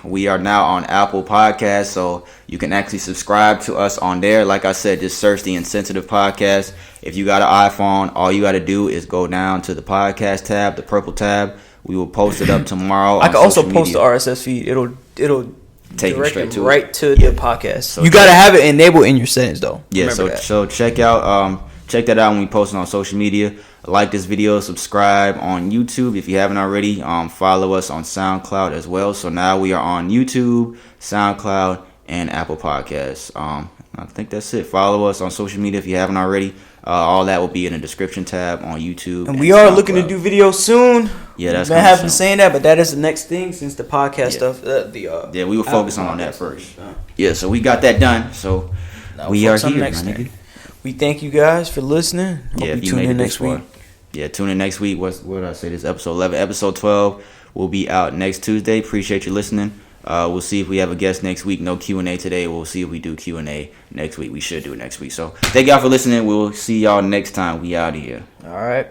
we are now on Apple Podcasts, so you can actually subscribe to us on there. Like I said, just search the Insensitive Podcast. If you got an iPhone, all you got to do is go down to the podcast tab, the purple tab. We will post it up tomorrow. I can also post the RSS feed. It'll take you straight to the podcast. So you got to have it enabled in your settings, though. Yeah, so check that out when we post it on social media. Like this video, subscribe on YouTube if you haven't already. Follow us on SoundCloud as well. So now we are on YouTube, SoundCloud, and Apple Podcasts. I think that's it. Follow us on social media if you haven't already. All that will be in the description tab on YouTube. And we are looking to do videos soon. Yeah, that's I have been saying that, but that is the next thing since the podcast stuff. Yeah, we were focusing on that first. Yeah, so we got that done. So we are here, my nigga. We thank you guys for listening. Hope you tune in next week. Yeah, tune in next week. What did I say? This episode 11. Episode 12 will be out next Tuesday. Appreciate you listening. We'll see if we have a guest next week. No Q&A today. We'll see if we do Q&A next week. We should do it next week. So thank y'all for listening. We'll see y'all next time. We out of here. All right.